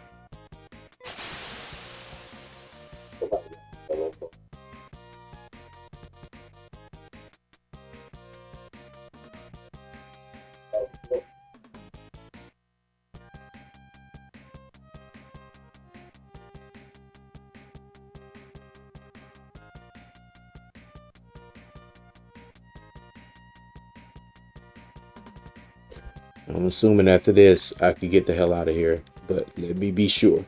Somebody got the yellow card. I'm assuming after this, I could get the hell out of here. But let me be sure.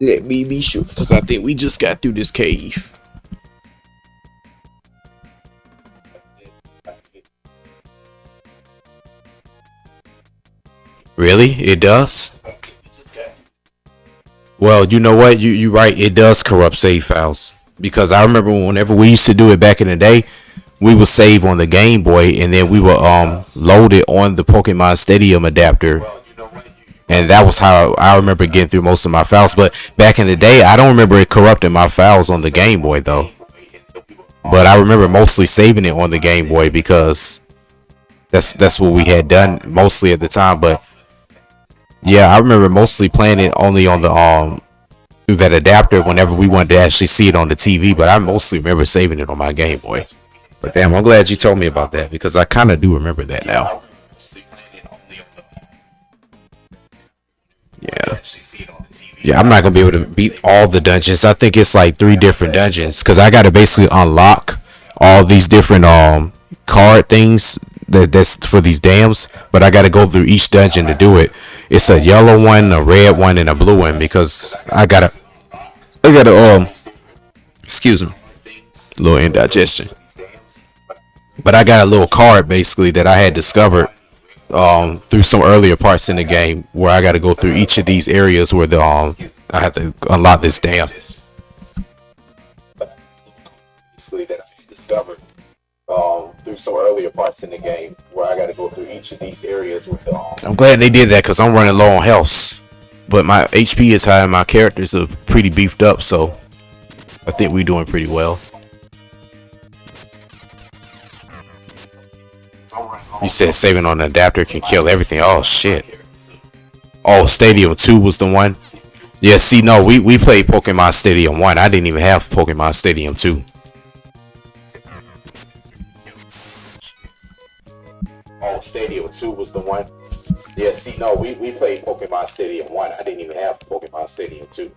Let me be sure. Because I think we just got through this cave. Really? It does? Well, you know what? You're right. It does corrupt save files. Because I remember whenever we used to do it back in the day, we would save on the Game Boy and then we would load it on the Pokemon Stadium adapter. And that was how I remember getting through most of my files. But back in the day, I don't remember it corrupting my files on the Game Boy though. But I remember mostly saving it on the Game Boy because that's what we had done mostly at the time. But yeah, I remember mostly playing it only on the through that adapter whenever we wanted to actually see it on the TV. But I mostly remember saving it on my Game Boy. But damn, I'm glad you told me about that because I kind of do remember that now. Yeah. Yeah, I'm not gonna be able to beat all the dungeons. I think it's like 3 different dungeons because I gotta basically unlock all these different card things that's for these dams. But I gotta go through each dungeon to do it. It's a yellow one, a red one, and a blue one because I gotta excuse me, little indigestion. But I got a little card basically that I had discovered through some earlier parts in the game where I got to go through each of these areas where I have to unlock this dam. Basically that I discovered through some earlier parts in the game where I got to go through each of these areas with I'm glad they did that because I'm running low on health, but my HP is high and my characters are pretty beefed up, so I think we're doing pretty well. You said saving on an adapter can kill everything. Oh shit. Oh, Stadium 2 was the one. Yeah, see, no, we played Pokemon Stadium 1. I didn't even have Pokemon Stadium 2. Oh, Stadium 2 was the one. Yeah, see, no, we played Pokemon Stadium 1. I didn't even have Pokemon Stadium 2.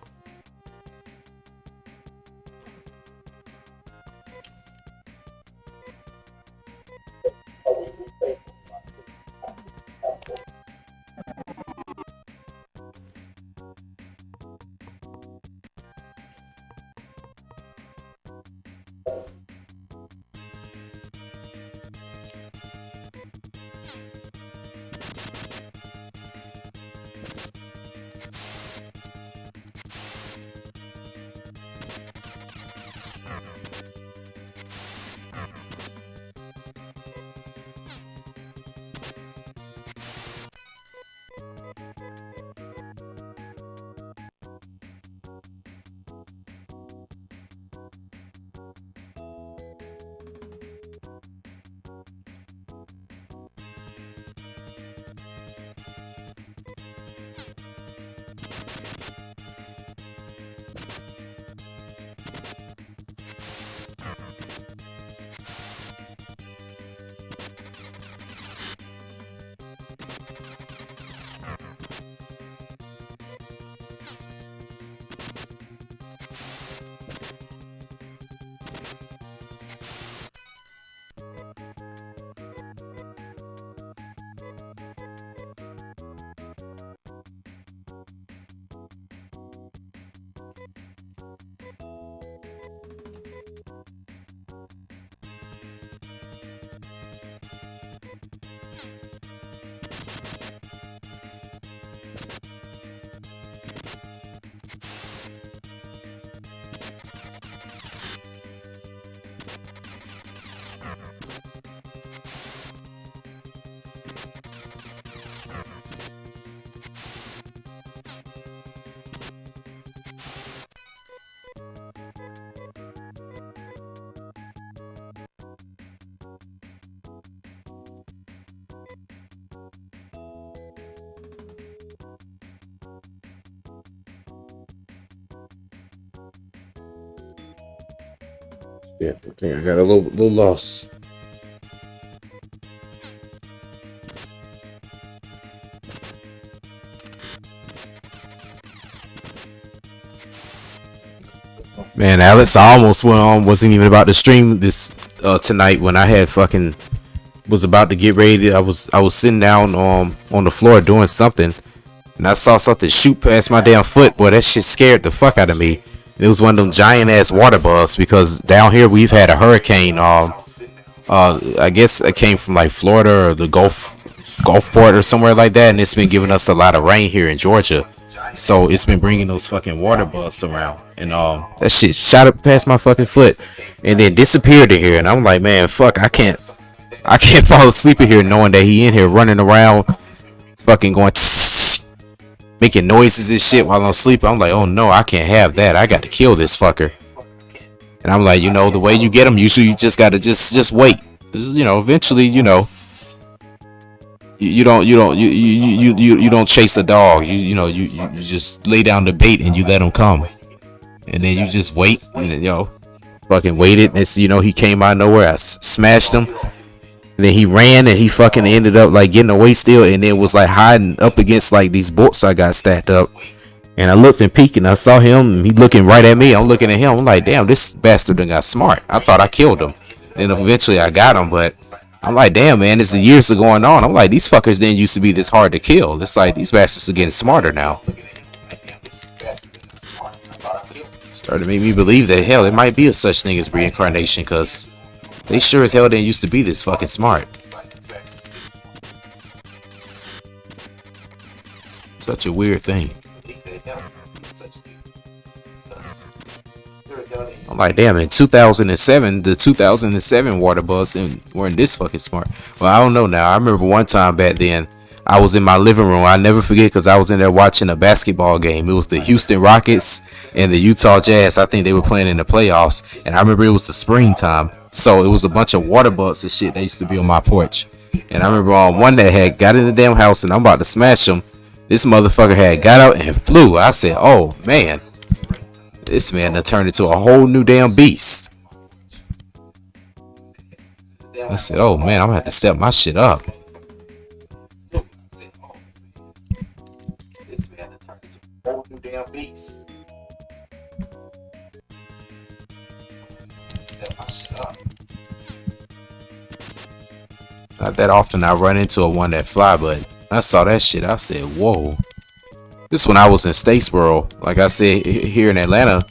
Yeah, I think I got a little lost. Man, Alex, I almost wasn't even about to stream this tonight when I had fucking was about to get ready. I was sitting down on the floor doing something, and I saw something shoot past my damn foot. Boy, that shit scared the fuck out of me. It was one of them giant ass water bugs because down here we've had a hurricane. I guess it came from like Florida or the Gulfport or somewhere like that, and it's been giving us a lot of rain here in Georgia. So it's been bringing those fucking water bugs around, and that shit shot up past my fucking foot, and then disappeared in here. And I'm like, man, fuck, I can't fall asleep in here knowing that he in here running around, fucking going. Making noises and shit while I'm sleeping. I'm like, oh no, I can't have that. I got to kill this fucker. And I'm like, the way you get them, usually you just gotta just wait. Eventually, you don't chase a dog. You just lay down the bait and you let them come. and then you just wait, and fucking waited, and it's, he came out of nowhere. I smashed him. And then he ran and he fucking ended up like getting away still, and then was like hiding up against like these bolts I got stacked up. And I looked and peeked and I saw him, and he looking right at me. I'm looking at him. I'm like, damn, this bastard done got smart. I thought I killed him. Then eventually I got him, but I'm like, damn, man, as the years are going on, I'm like, these fuckers didn't used to be this hard to kill. It's like these bastards are getting smarter now. Started to make me believe that hell, it might be a such thing as reincarnation, cause they sure as hell didn't used to be this fucking smart. Such a weird thing. I'm like, damn, in 2007, the 2007 water bugs weren't this fucking smart. Well, I don't know now. I remember one time back then, I was in my living room. I never forget, because I was in there watching a basketball game. It was the Houston Rockets and the Utah Jazz. I think they were playing in the playoffs. And I remember it was the springtime. So it was a bunch of water bugs and shit that used to be on my porch. And I remember one that had got in the damn house and I'm about to smash him. This motherfucker had got out and flew. I said, oh man, this man done turned into a whole new damn beast. I said, oh man, I'm gonna have to step my shit up. This man done turned into a whole new damn beast. Step my shit up. Not that often I run into a one that fly, but I saw that shit. I said, whoa. This when I was in Statesboro. Like I said, here in Atlanta,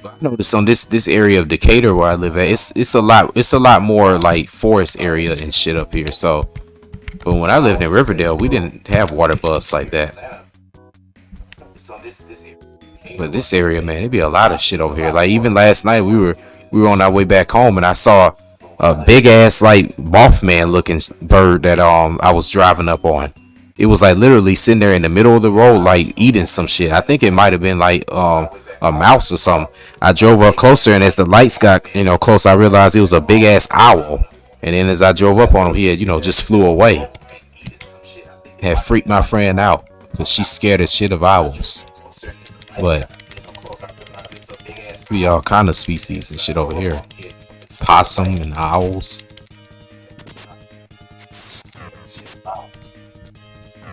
I noticed on this area of Decatur where I live at, it's a lot more like forest area and shit up here. So, but when I lived in Riverdale, we didn't have water bugs like that. But this area, man, it'd be a lot of shit over here. Like even last night, we were on our way back home, and I saw a big ass like Mothman looking bird that I was driving up on. It was like literally sitting there in the middle of the road, like eating some shit. I think it might have been like a mouse or something. I drove up closer, and as the lights got close, I realized it was a big ass owl. And then as I drove up on him, he had just flew away. Had freaked my friend out because she's scared as shit of owls. But we all kind of species and shit over here. Possum and owls.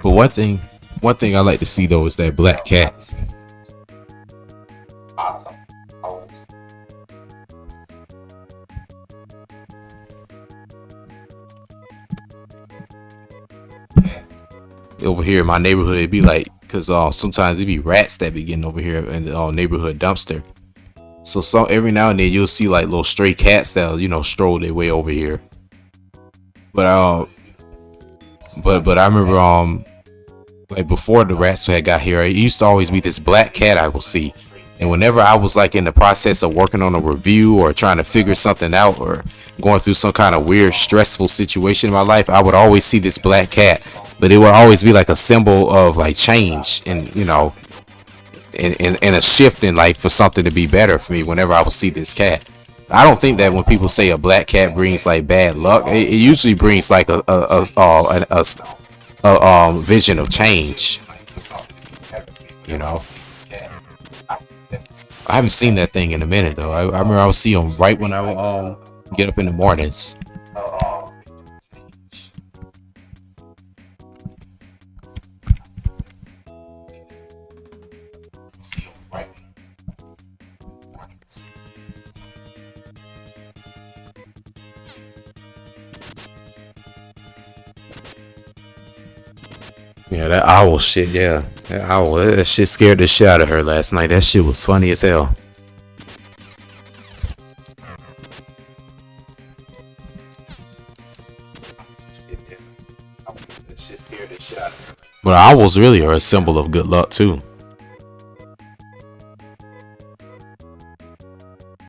But one thing I like to see though is that black cat. Over here in my neighborhood, it'd be like, cause sometimes it'd be rats that be getting over here in the neighborhood dumpster. So every now and then you'll see like little stray cats that'll stroll their way over here. But I remember like before the rats had got here, it used to always be this black cat I will see. And whenever I was like in the process of working on a review or trying to figure something out or going through some kind of weird stressful situation in my life, I would always see this black cat. But it would always be like a symbol of like change and and a shift in life for something to be better for me whenever I would see this cat. I don't think that when people say a black cat brings like bad luck, it usually brings like a vision of change. I haven't seen that thing in a minute though. I remember I would see him right when I would get up in the mornings. Yeah, that owl shit, yeah. That owl, that shit scared the shit out of her last night. That shit was funny as hell. But owls really are a symbol of good luck too.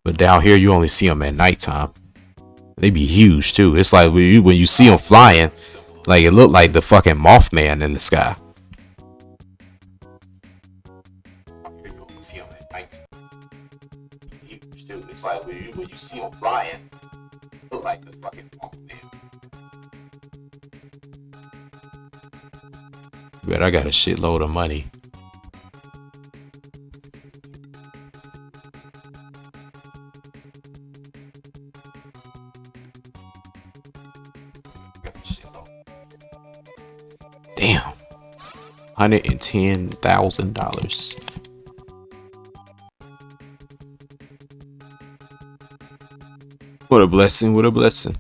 But down here, you only see them at nighttime. They be huge too. It's like when you see them flying, like it looked like the fucking Mothman in the sky. It's like when you see them flying, it look like the fucking Mothman. But I got a shitload of money. Damn. $110,000. What a blessing. What a blessing.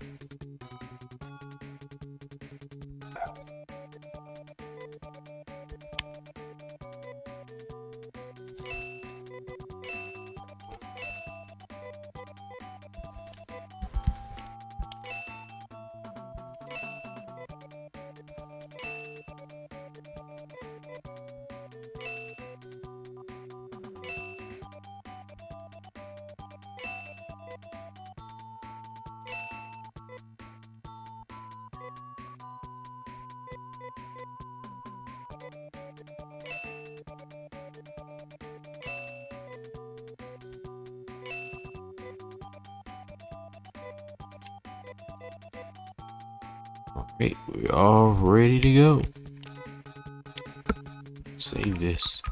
Alright, we're all ready to go. Save this.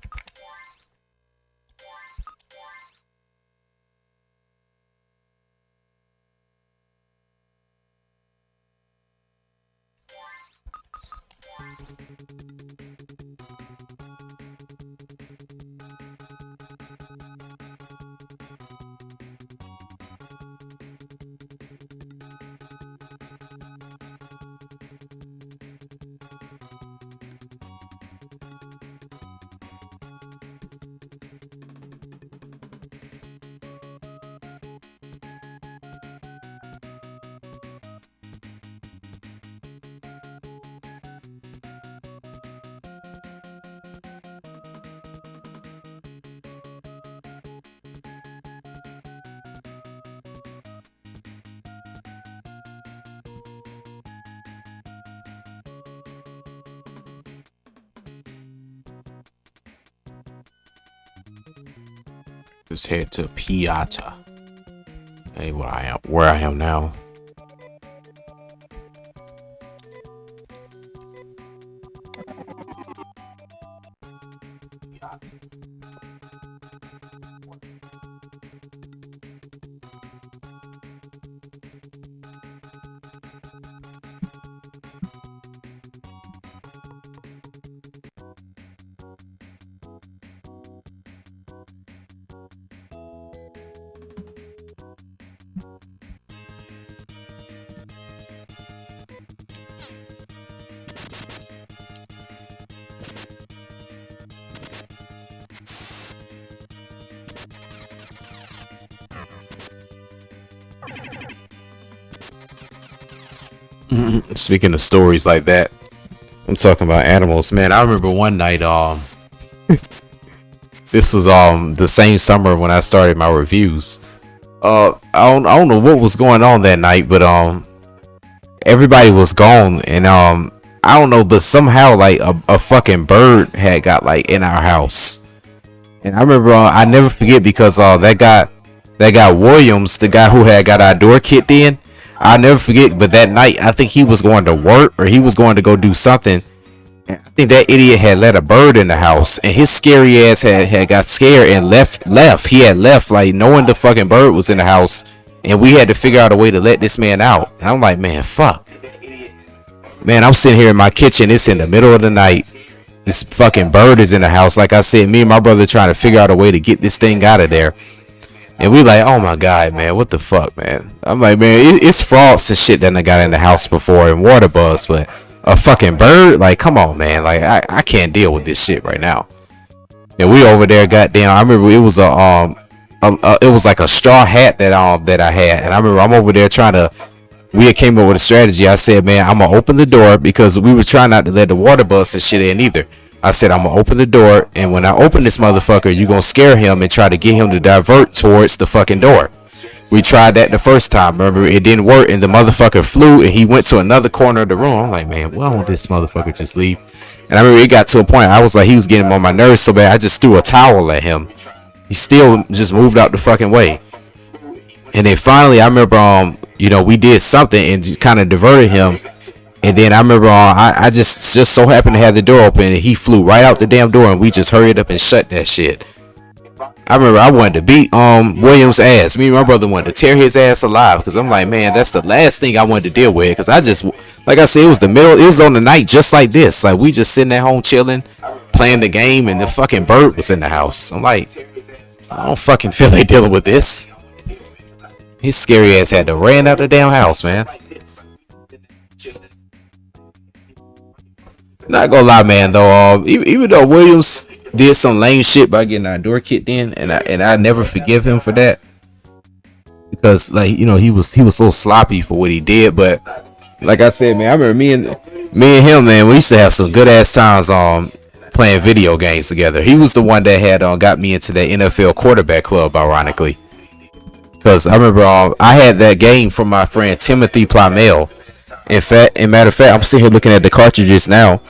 Just head to Piata. Hey, where I am now. Speaking of stories like that, I'm talking about animals, man. I remember one night, this was the same summer when I started my reviews. I don't know what was going on that night, but everybody was gone, and I don't know, but somehow like a fucking bird had got like in our house. And I remember I never forget, because that guy Williams, the guy who had got our door kicked in, I'll never forget. But that night, I think he was going to work, or he was going to go do something. And I think that idiot had let a bird in the house, and his scary ass had got scared and left. He had left, like knowing the fucking bird was in the house, and we had to figure out a way to let this man out. And I'm like, man, fuck. Man, I'm sitting here in my kitchen. It's in the middle of the night. This fucking bird is in the house. Like I said, me and my brother trying to figure out a way to get this thing out of there. And we like, oh my god, man, what the fuck, man? I'm like, man, it's frogs and shit that I got in the house before, and water bugs, but a fucking bird, like, come on, man, like I can't deal with this shit right now. And we over there, goddamn, I remember it was it was like a straw hat that I had, and I remember I'm over there trying to. We had came up with a strategy. I said, man, I'm gonna open the door, because we were trying not to let the water bugs and shit in either. I said, I'm gonna open the door, and when I open this motherfucker, you gonna scare him and try to get him to divert towards the fucking door. We tried that the first time. Remember, it didn't work, and the motherfucker flew, and he went to another corner of the room. I'm like, man, why won't this motherfucker just leave? And I remember it got to a point, I was like, he was getting on my nerves so bad, I just threw a towel at him. He still just moved out the fucking way. And then finally, I remember, we did something and just kind of diverted him. And then I remember I just so happened to have the door open, and he flew right out the damn door, and we just hurried up and shut that shit. I remember I wanted to beat Williams' ass. Me and my brother wanted to tear his ass alive because I'm like, man, that's the last thing I wanted to deal with. Because I just, like I said, it was the middle. It was on the night just like this. Like we just sitting at home chilling, playing the game, and the fucking bird was in the house. I'm like, I don't fucking feel like dealing with this. His scary ass had to ran out the damn house, man. Not gonna lie, man. Though, even though Williams did some lame shit by getting our door kicked in, and I never forgive him for that because, like, he was so sloppy for what he did. But like I said, man, I remember me and him, man. We used to have some good ass times playing video games together. He was the one that had got me into the NFL quarterback club, ironically, because I remember I had that game from my friend Timothy Plymel. Matter of fact, I'm sitting here looking at the cartridges now,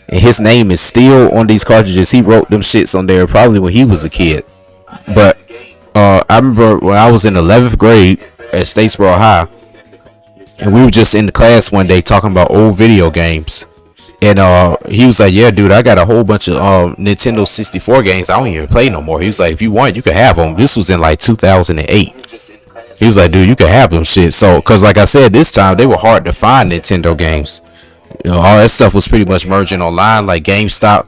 and his name is still on these cartridges. He wrote them shits on there probably when he was a kid. But I remember when I was in 11th grade at Statesboro High, and we were just in the class one day talking about old video games. And he was like, "Yeah, dude, I got a whole bunch of Nintendo 64 games. I don't even play no more." He was like, "If you want, you can have them." This was in like 2008. He was like, "Dude, you can have them shit." So, cause like I said, this time they were hard to find Nintendo games. All that stuff was pretty much merging online. Like GameStop,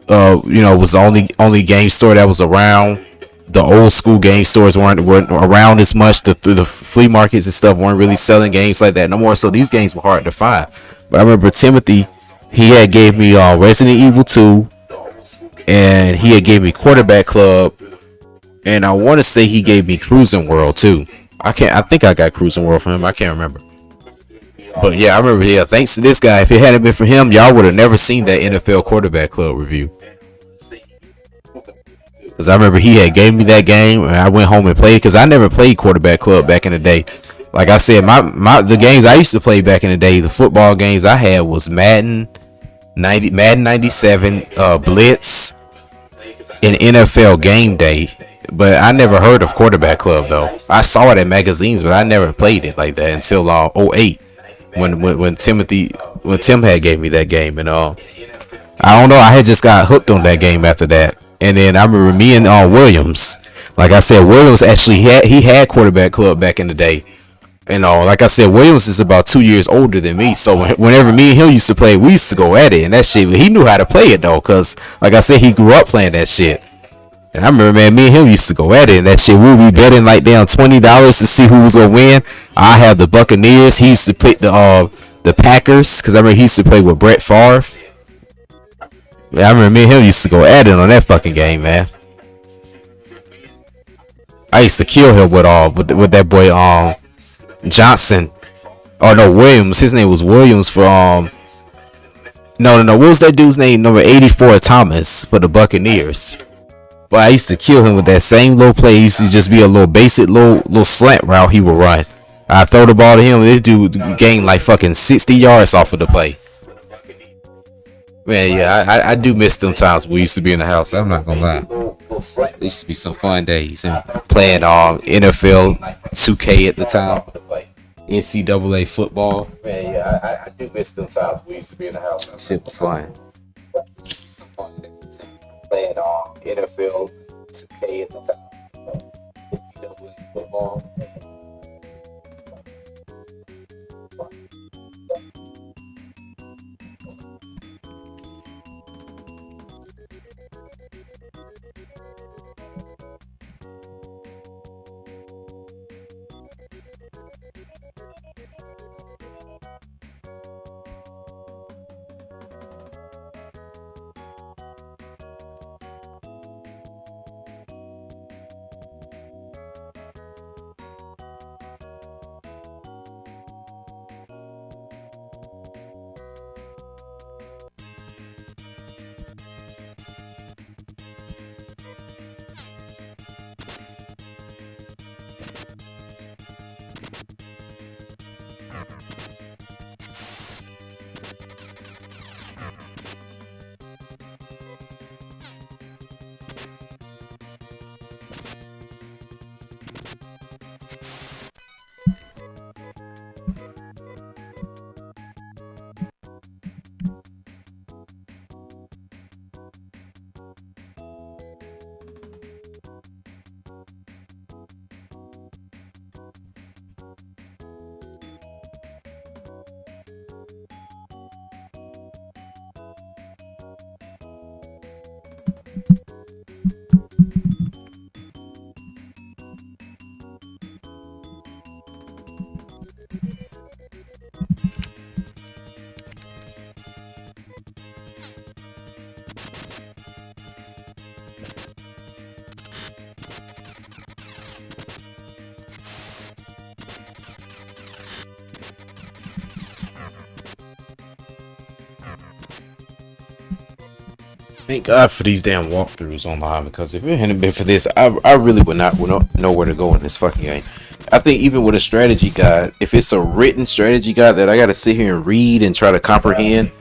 was the only game store that was around. The old school game stores weren't around as much. The flea markets and stuff weren't really selling games like that no more. So these games were hard to find. But I remember Timothy, he had gave me Resident Evil 2, and he had gave me Quarterback Club, and I want to say he gave me Cruising World too. I think I got Cruising World from him. I can't remember. But yeah, I remember. Yeah, thanks to this guy. If it hadn't been for him, y'all would have never seen that NFL Quarterback Club review. Because I remember he had gave me that game, and I went home and played. Because I never played Quarterback Club back in the day. Like I said, the games I used to play back in the day, the football games I had was Madden 97, Blitz, and NFL Game Day. But I never heard of Quarterback Club though. I saw it in magazines, but I never played it like that until 08 when Tim had gave me that game. And I don't know, I had just got hooked on that game after that. And then I remember me and Williams. Like I said, Williams actually had Quarterback Club back in the day. And like I said, Williams is about 2 years older than me. So whenever me and him used to play, we used to go at it and that shit. He knew how to play it though, cause like I said, he grew up playing that shit. And I remember, man, me and him used to go at it and that shit. We'd be betting like down $20 to see who was gonna win. I have the Buccaneers. He used to pick the Packers, cause I remember he used to play with Brett Favre. Yeah, I remember me and him used to go at it on that fucking game, man. I used to kill him with that boy Johnson. Oh no, Williams. His name was Williams for no. What was that dude's name? Number 84, Thomas, for the Buccaneers. But I used to kill him with that same little play. He used to just be a little basic little slant route he would run. I throw the ball to him, and this dude gained like fucking 60 yards off of the play. Man, yeah, I do miss them times we used to be in the house. I'm not gonna lie. It used to be some fun days. And playing NFL 2K at the time, NCAA football. Man, yeah, I do miss them times we used to be in the house. That shit was fun. Playing NFL 2K at the time, NCAA football. Thank God for these damn walkthroughs online, because if it hadn't been for this, I really would not know where to go in this fucking game. I think even with a strategy guide, if it's a written strategy guide that I gotta sit here and read and try to comprehend,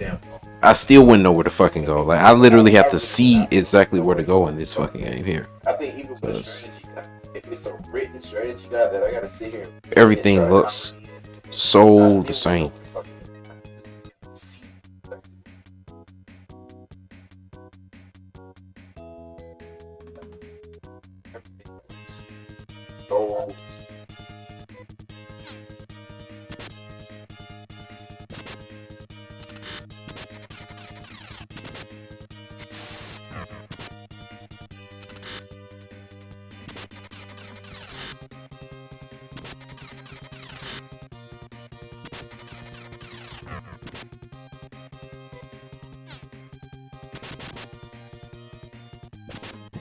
I still wouldn't know where to fucking go. Like, I literally have to see exactly where to go in this fucking game here. I think even with a strategy guide, if it's a written strategy guide that I gotta sit here, everything looks so the same.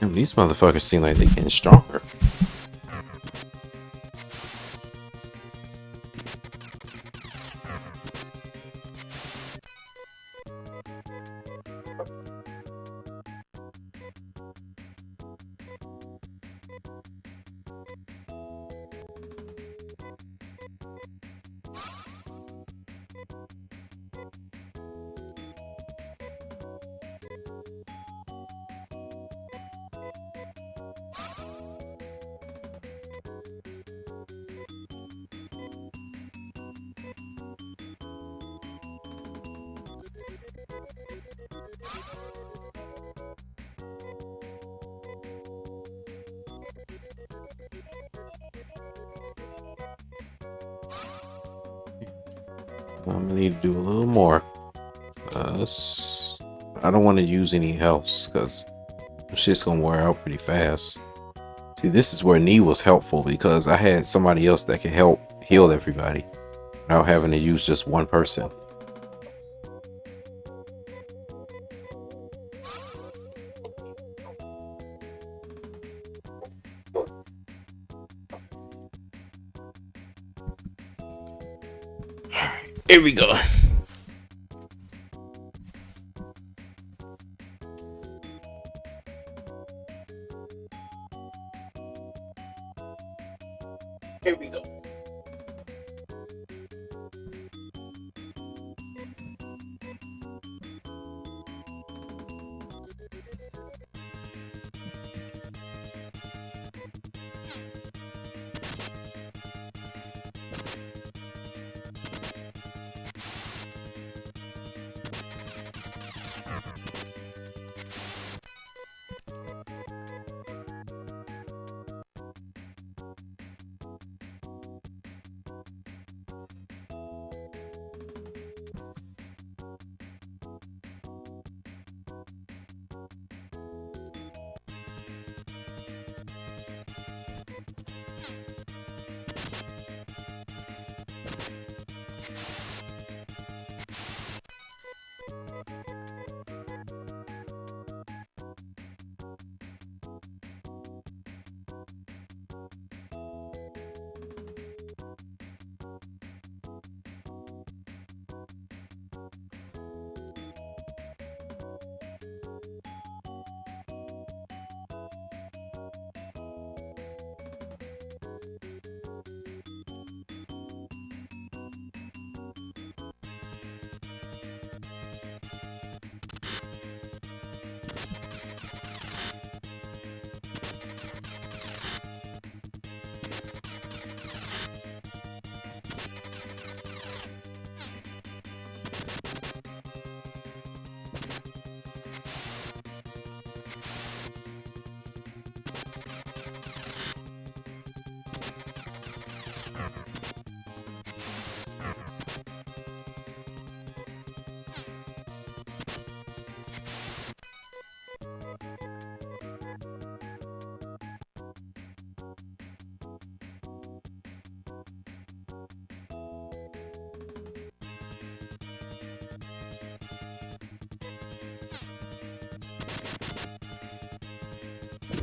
Damn, these motherfuckers seem like they're getting stronger. I'm gonna need to do a little more. I don't want to use any health because shit's gonna wear out pretty fast. See, this is where knee was helpful because I had somebody else that could help heal everybody without having to use just one person. Here we go. Here we go.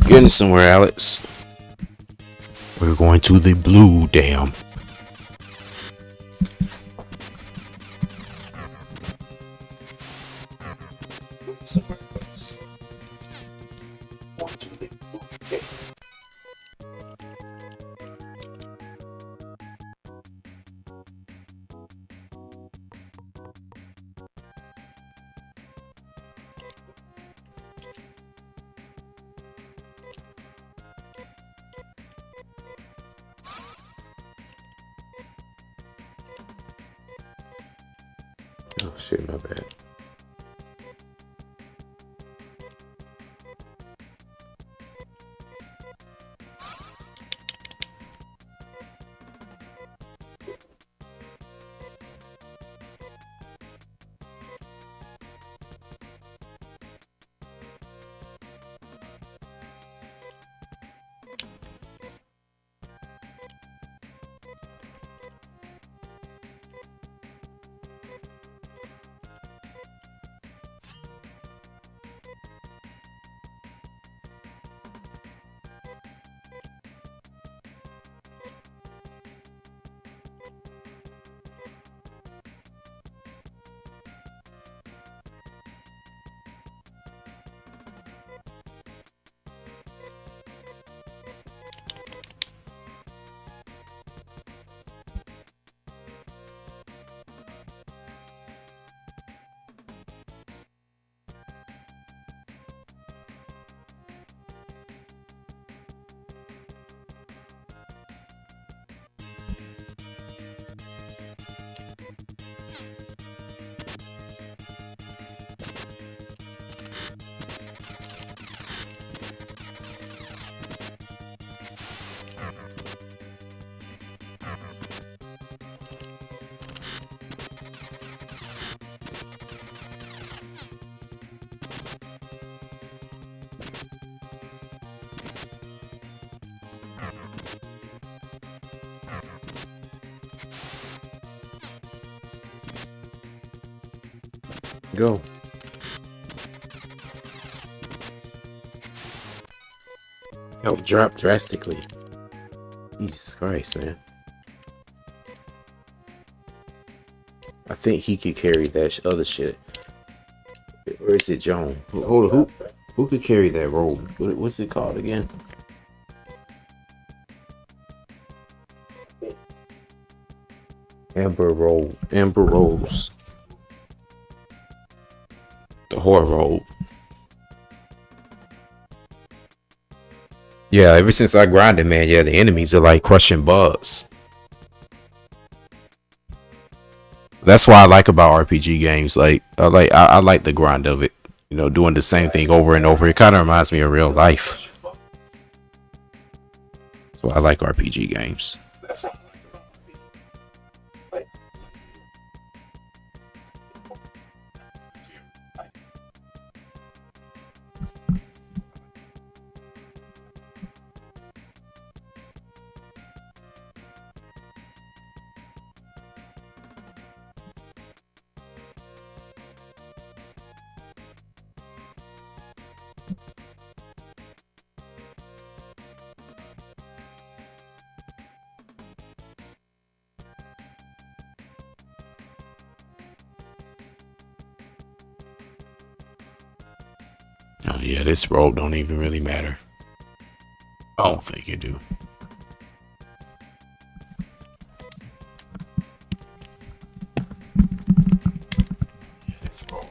Getting somewhere, Alex. We're going to the blue dam. Oh shit, my bad. Go. Health dropped drastically. Jesus Christ, man. I think he could carry that other shit. Where is it, Joan? Hold on, who could carry that robe? What's it called again? Amber Rose. The horror robe. Yeah, ever since I grinded, man, yeah, the enemies are like crushing bugs. That's what I like about RPG games. Like I like the grind of it. You know, doing the same thing over and over. It kind of reminds me of real life. That's why I like RPG games. Oh yeah, this robe don't even really matter. I don't think it do. Yeah, this robe.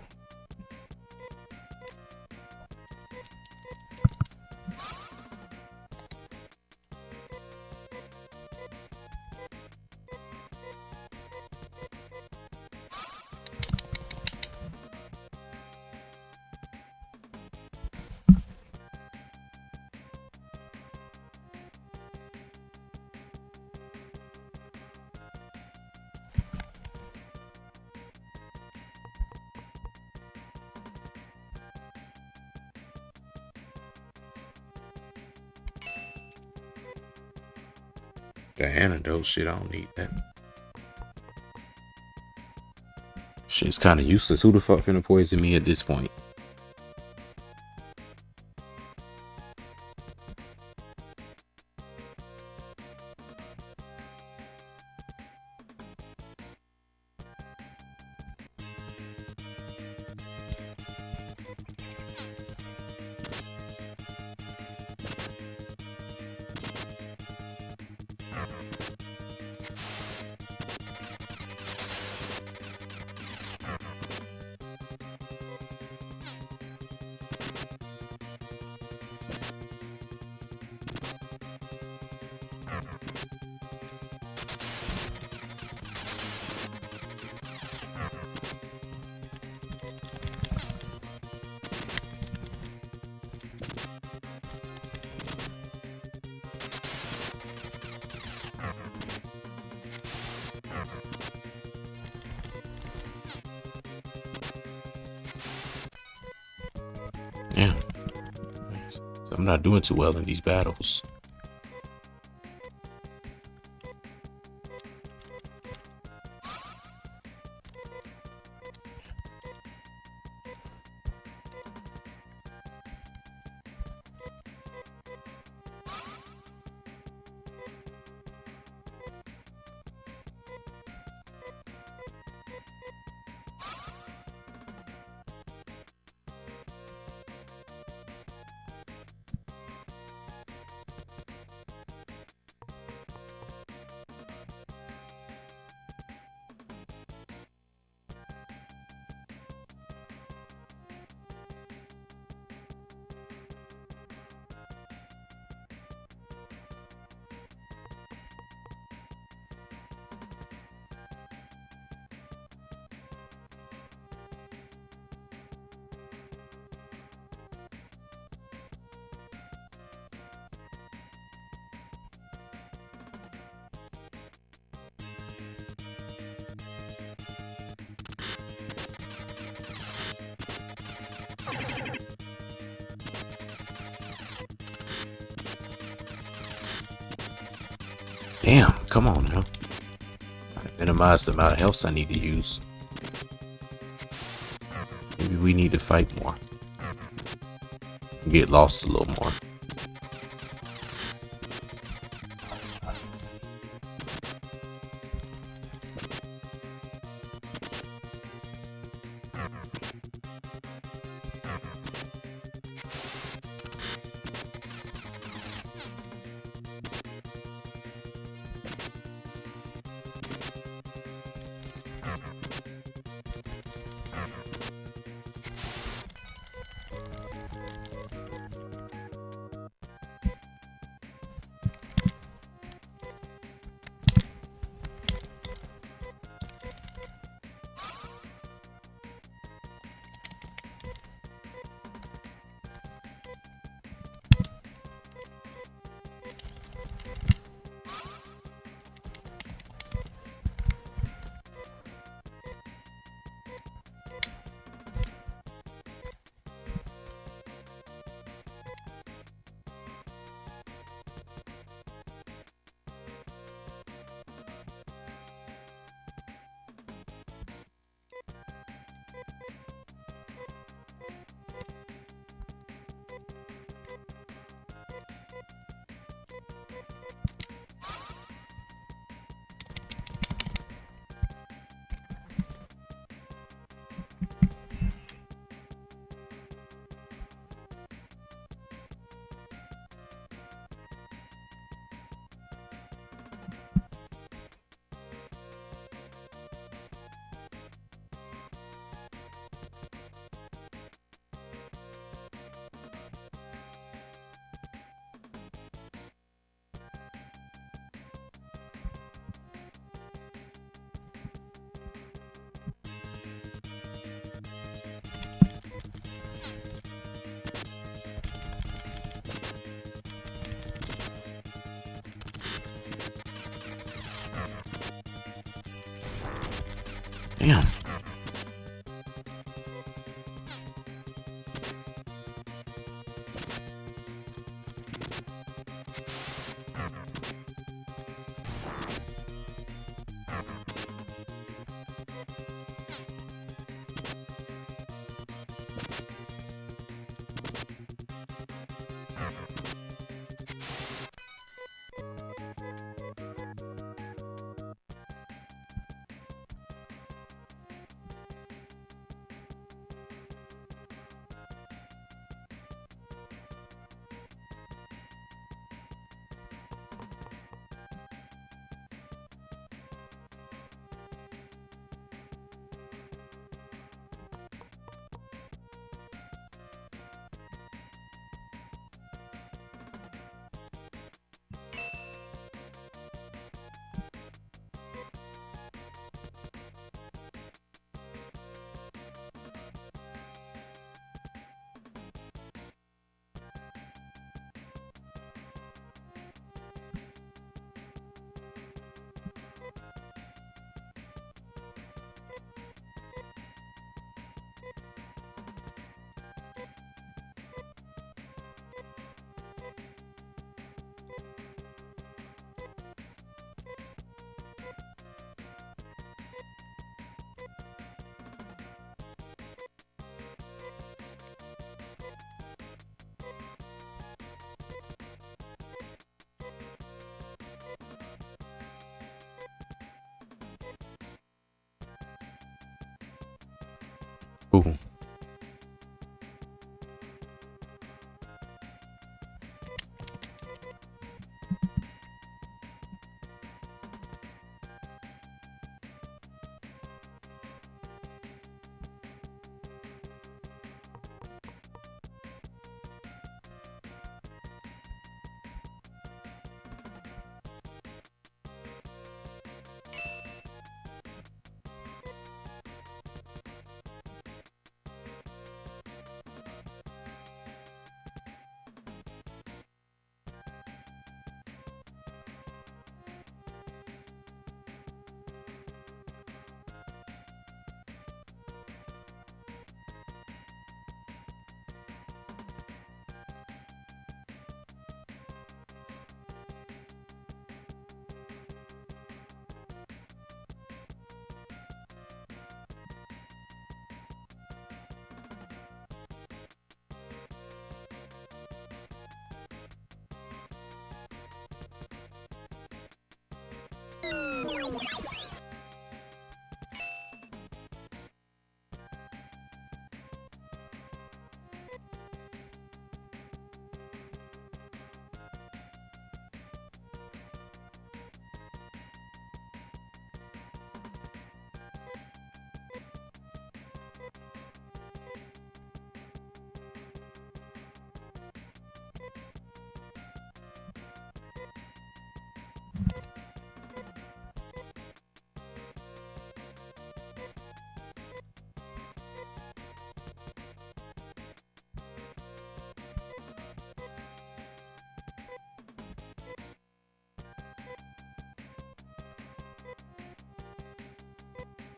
The antidote shit, I don't need that. Shit's kind of useless. Who the fuck finna poison me at this point? Damn. So I'm not doing too well in these battles. Damn, come on now. Gotta minimize the amount of health I need to use. Maybe we need to fight more. Get lost a little more. Damn. cool.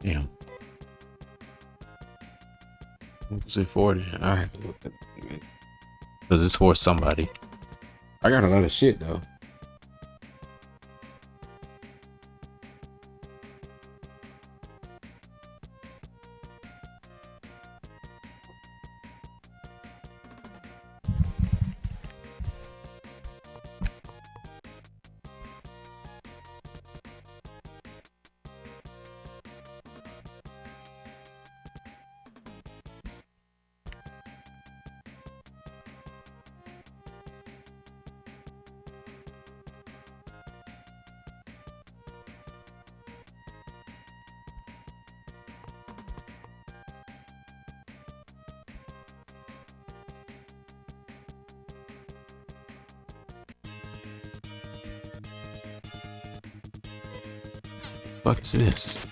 Yeah. What was it for then? I have to look at it. Because it's for somebody. I got a lot of shit though. Fuck is this?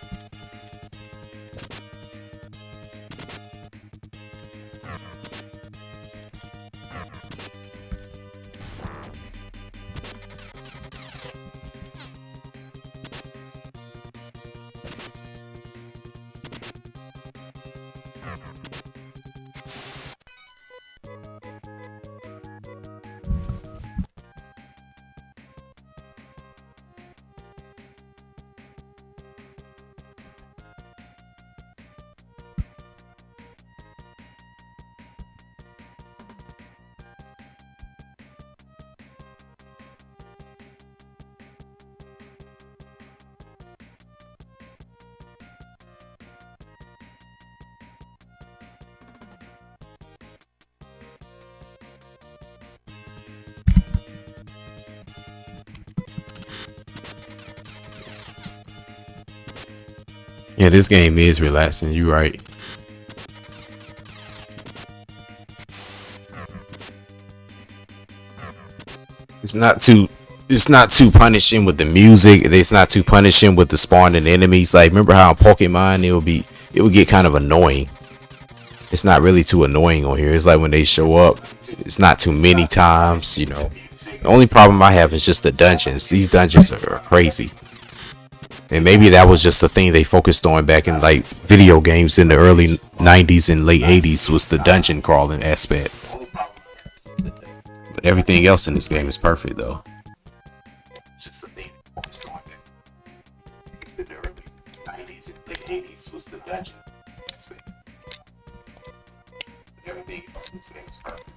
Yeah, this game is relaxing. You're right. It's not too. It's not too punishing with the music. It's not too punishing with the spawning enemies. Like remember how in Pokemon it would get kind of annoying. It's not really too annoying on here. It's like when they show up, it's not too many times. You know, the only problem I have is just the dungeons. These dungeons are crazy. And maybe that was just the thing they focused on back in like video games in the early 90s and late 80s was the dungeon crawling aspect. But everything else in this game is perfect though. It's just the thing they focused on back in the early 90s and late 80s was the dungeon aspect. But everything else in this game is perfect.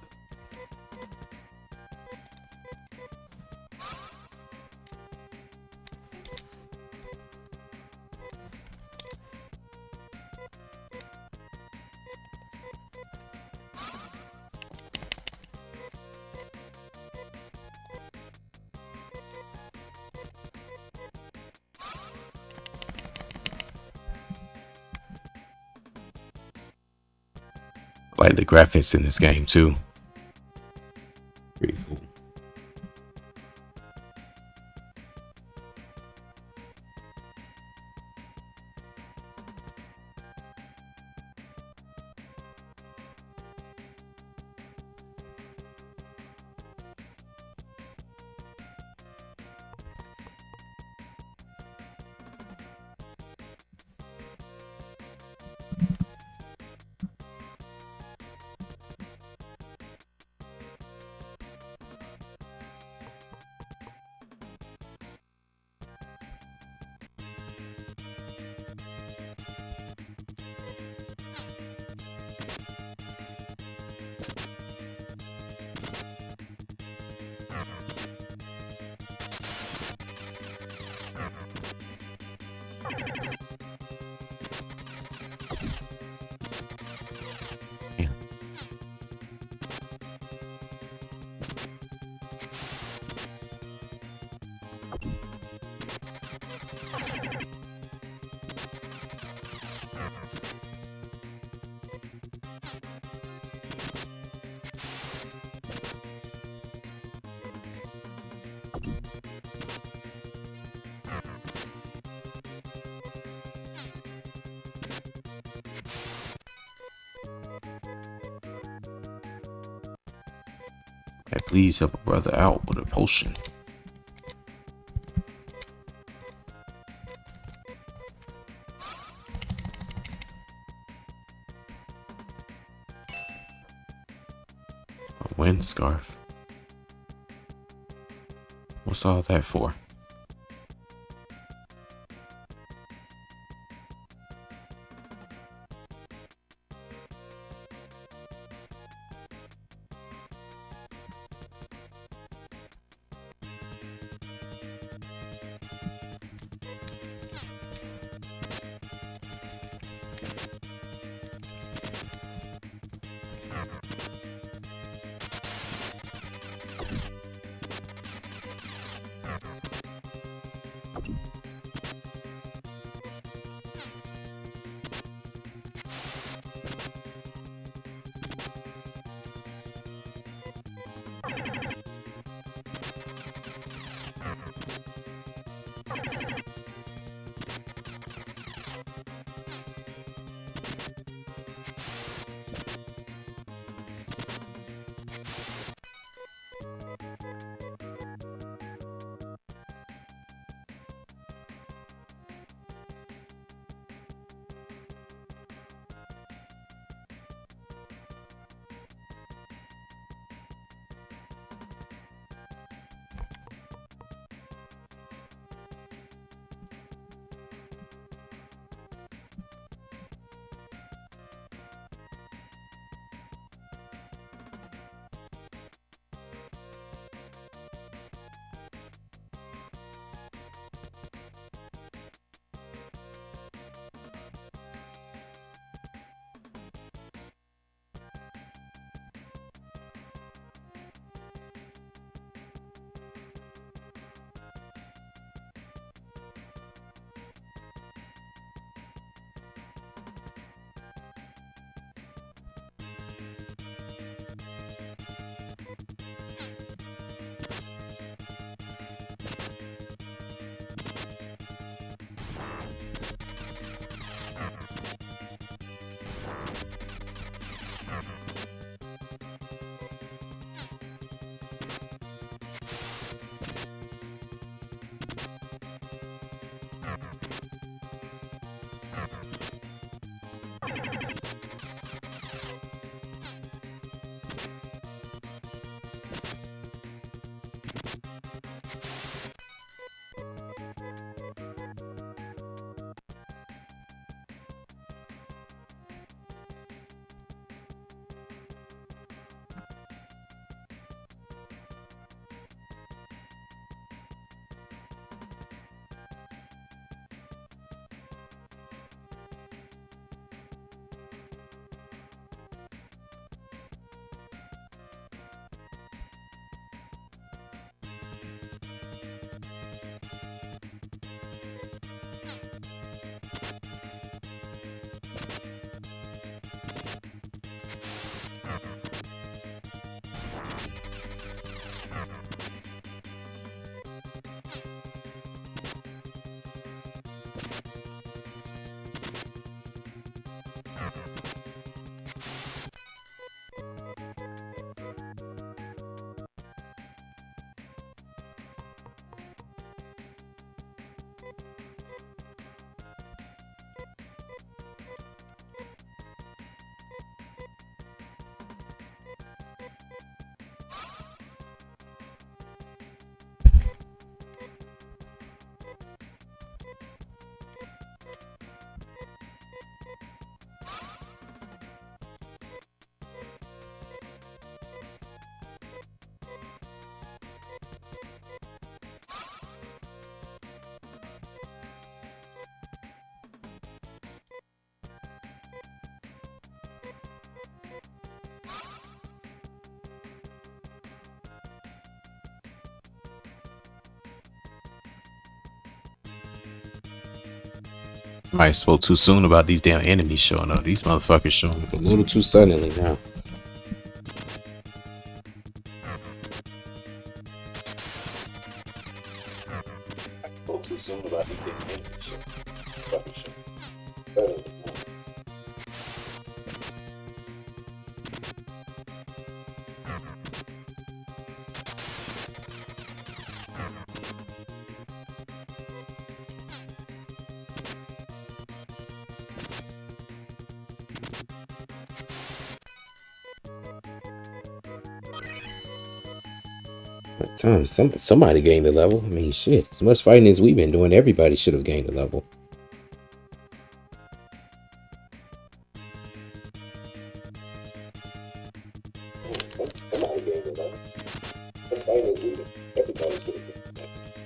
like the graphics in this game too. Pretty cool. Hey, please help a brother out with a potion. A wind scarf. What's all that for? Might have spoke too soon about these damn enemies showing up. These motherfuckers showing up a little too suddenly now. I spoke too soon about these damn enemies showing up. Time somebody gained a level. I mean, shit. As much fighting as we've been doing, everybody should have gained a level. Somebody gained a level. As fighting as we've been, everybody should have gained a level.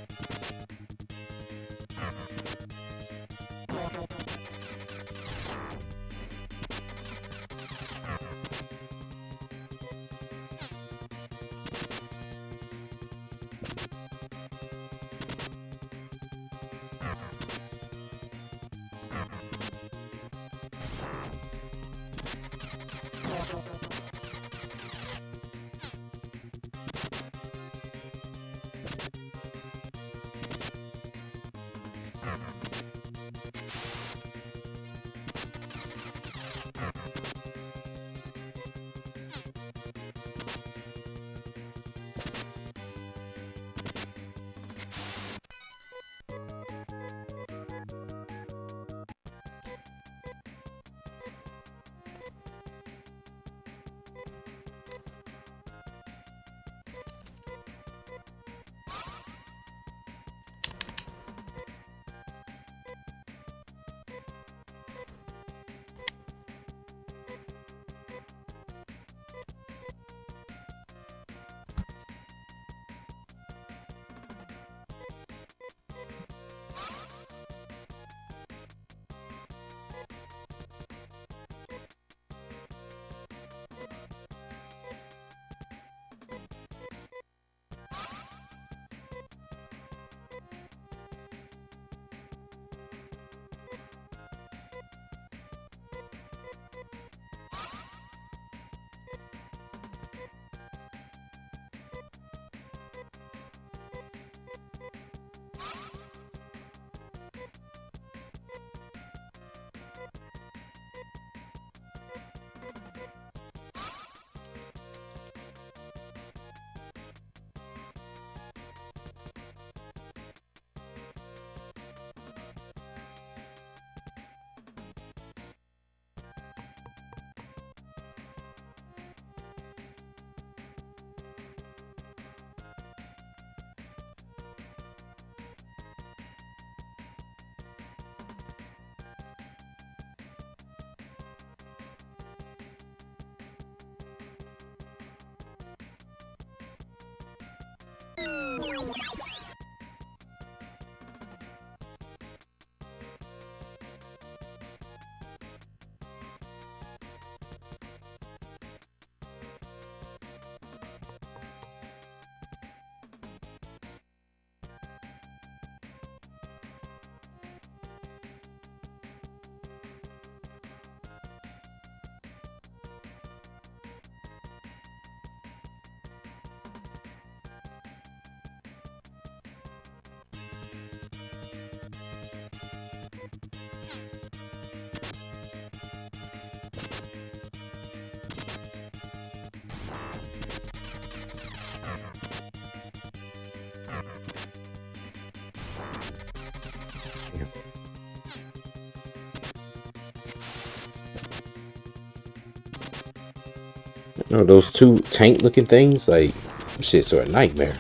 You know, those two tank looking things, like, shit's sort of nightmare.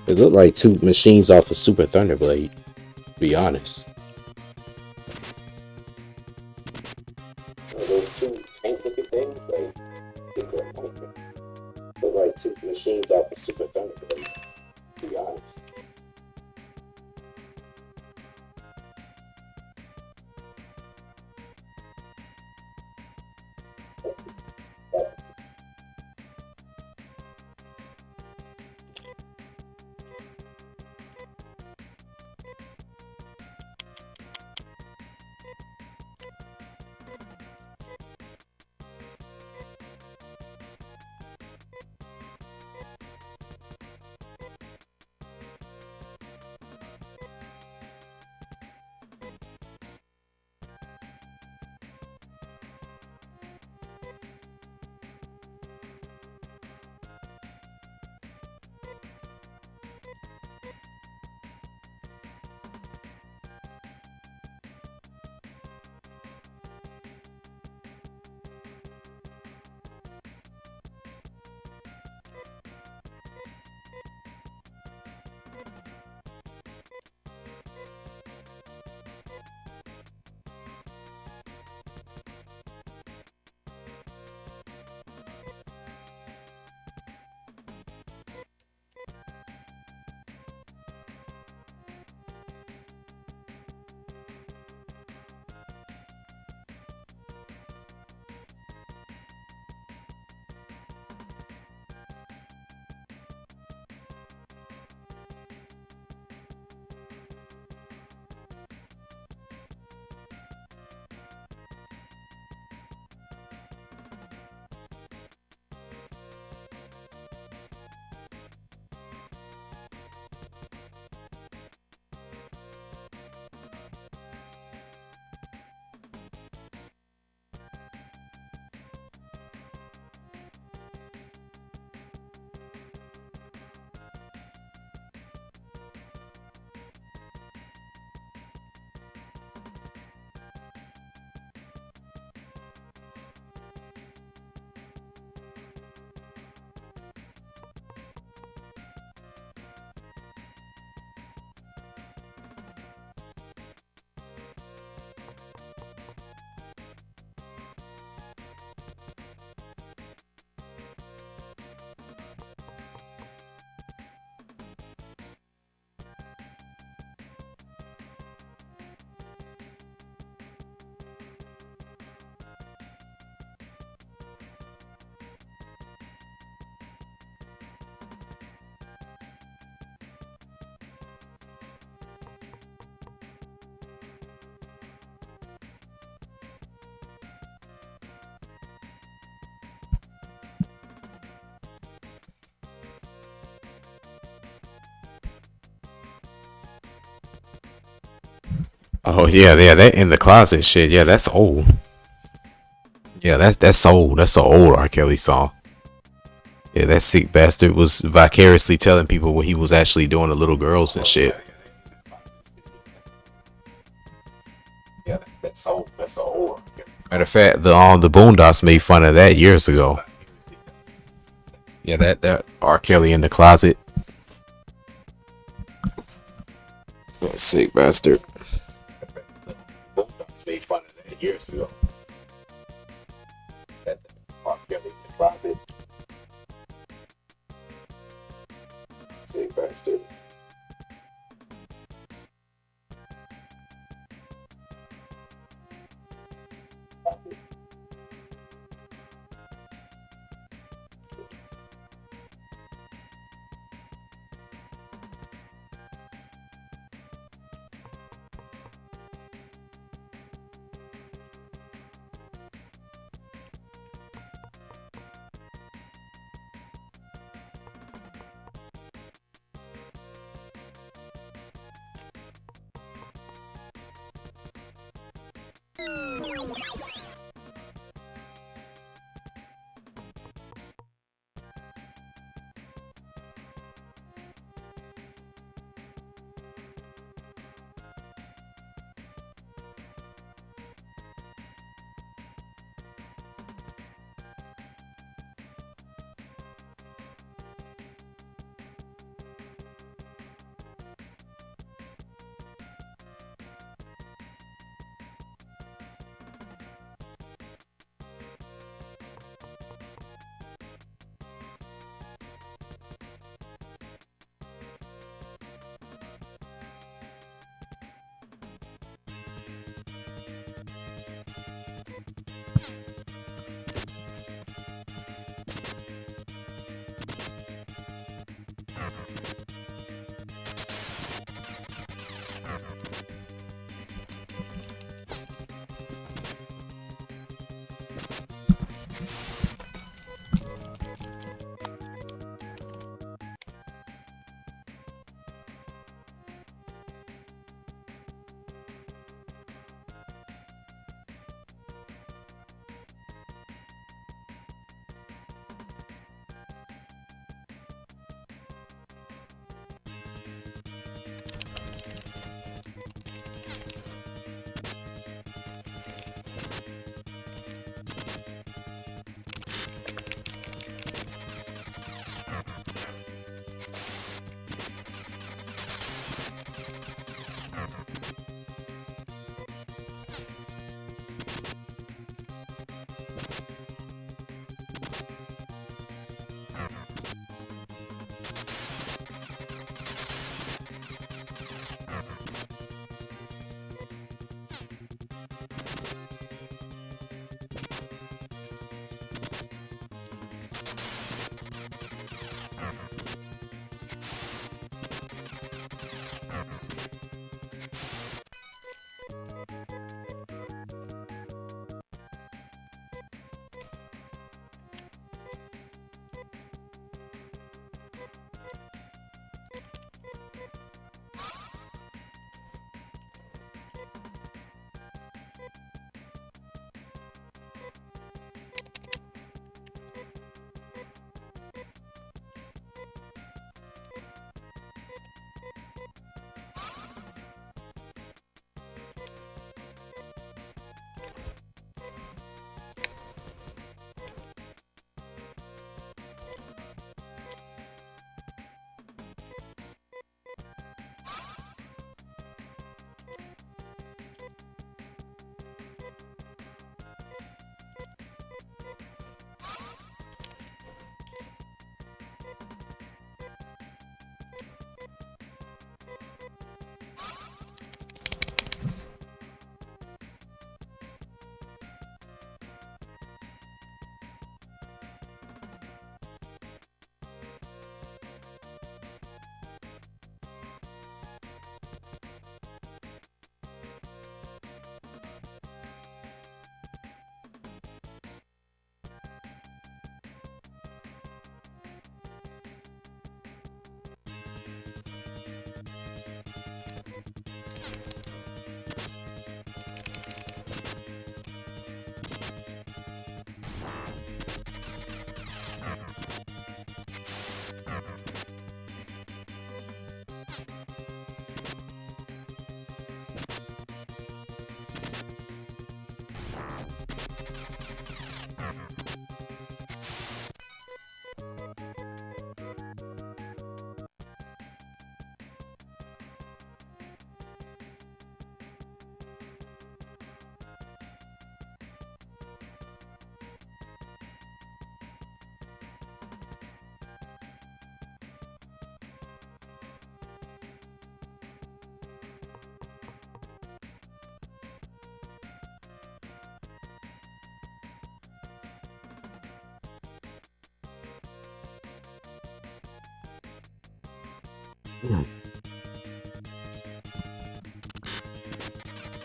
They look like two machines off of Super Thunderblade, to be honest. You know, those two tank looking things, like, they look like two machines off of Super Thunderblade, to be honest. Oh yeah, yeah, that in the closet shit. Yeah, that's old. Yeah, that's old. That's an old R. Kelly song. Yeah, that sick bastard was vicariously telling people what he was actually doing to little girls and shit. Yeah, that's old. That's old. Matter of fact, the Boondocks made fun of that years ago. Yeah, that R. Kelly in the closet. That sick bastard. Boondocks made fun of that years ago. That R. Kelly in the closet. Sick bastard.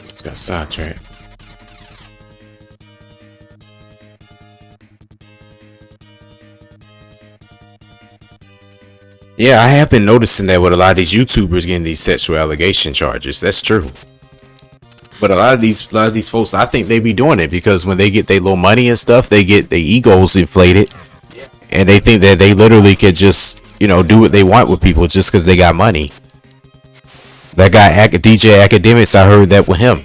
It's got sidetracked. Yeah, I have been noticing that with a lot of these YouTubers getting these sexual allegation charges. That's true. But a lot of these folks, I think they be doing it because when they get their little money and stuff, they get their egos inflated, and they think that they literally could just do what they want with people just because they got money. That guy DJ Academics, I heard that with him.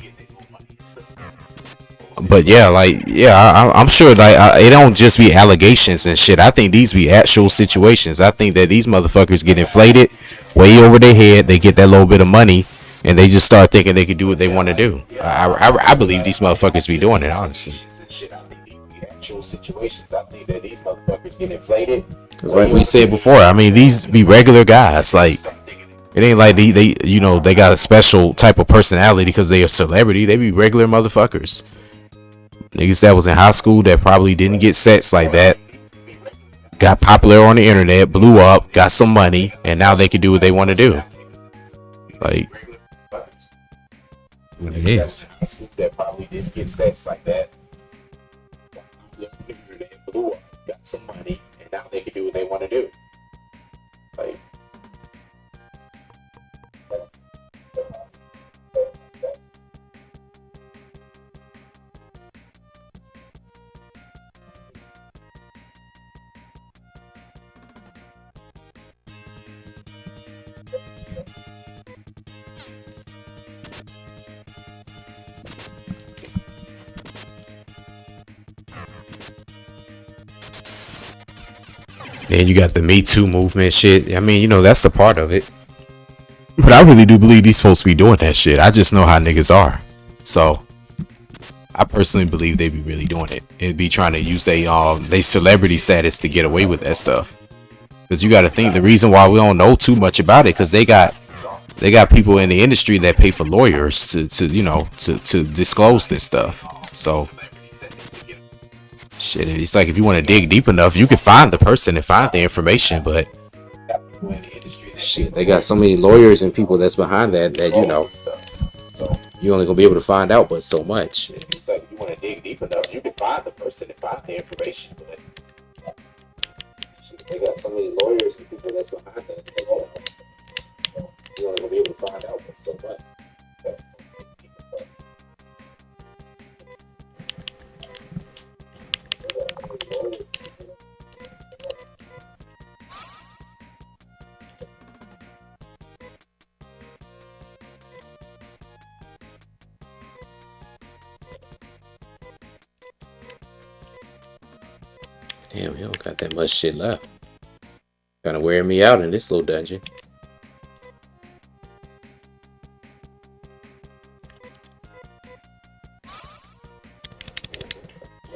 But yeah, like yeah, I'm sure like it don't just be allegations and shit. I think these be actual situations. I think that these motherfuckers get inflated way over their head. They get that little bit of money, and they just start thinking they can do what they want to do. I believe these motherfuckers be doing it honestly. Actual situations. I think that these motherfuckers get inflated. Cause like we said before, I mean these be regular guys. Like it ain't like they got a special type of personality because they a celebrity. They be regular motherfuckers. Niggas that was in high school that probably didn't get sets like that, got popular on the internet, blew up, got some money, and now they can do what they want to do. Like, it is. That probably didn't get sets like that, blew up, got some money, and now they can do what they want to do. Like, then you got the Me Too movement shit. I mean, that's a part of it. But I really do believe these folks be doing that shit. I just know how niggas are. So I personally believe they be really doing it. And be trying to use they celebrity status to get away with that stuff. Because you got to think the reason why we don't know too much about it because they got people in the industry that pay for lawyers to disclose this stuff. So shit, it's like if you want to dig deep enough, you can find the person and find the information, but shit, they got so many lawyers and people that's behind that you only gonna be able to find out but so much. It's like if you want to dig deep enough, you can find the person and find the information, but shit, they got so many lawyers and people that's behind that you only gonna be able to find out but so much. Damn, we don't got that much shit left. Kind of wearing me out in this little dungeon.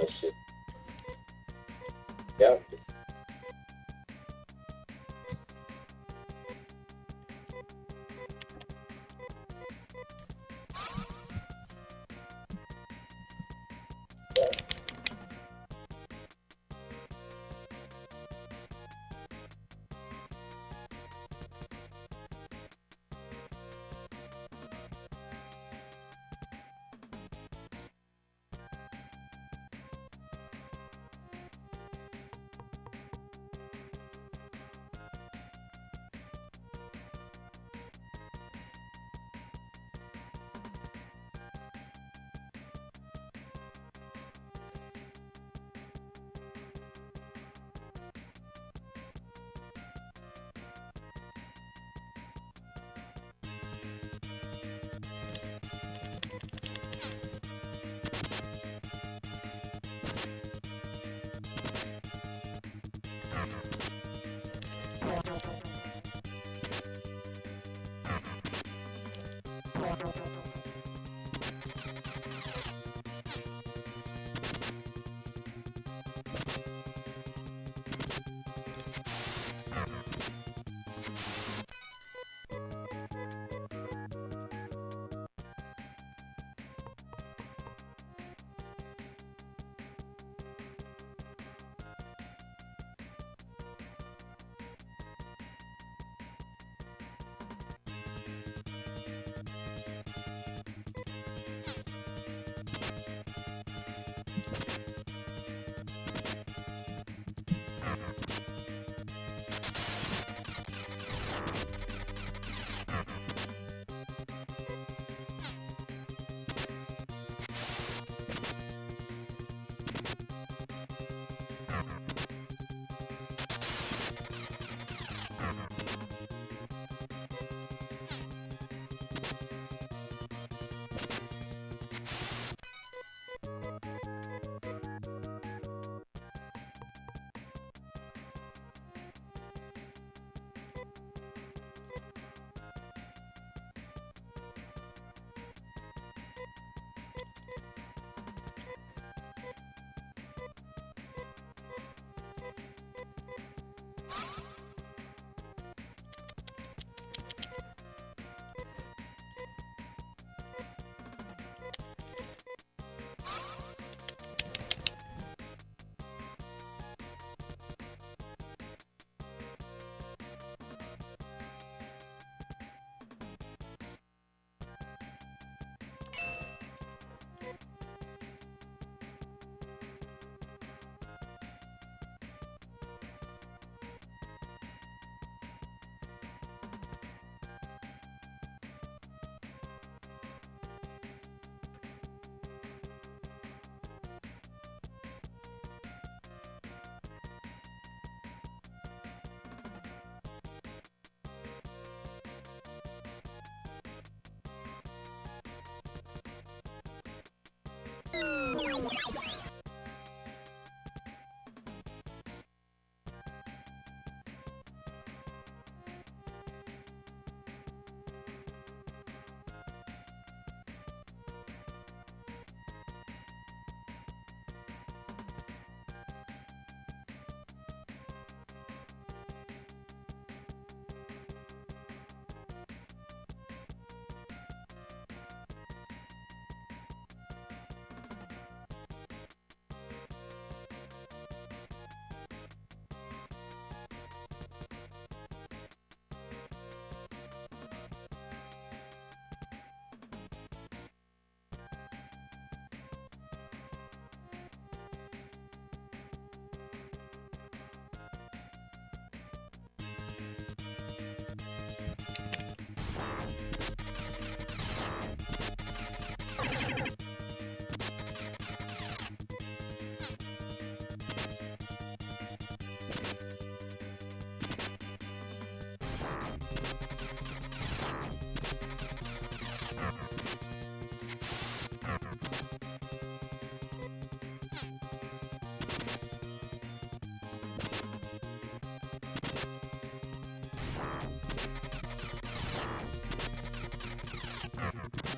Oh shit. Yeah.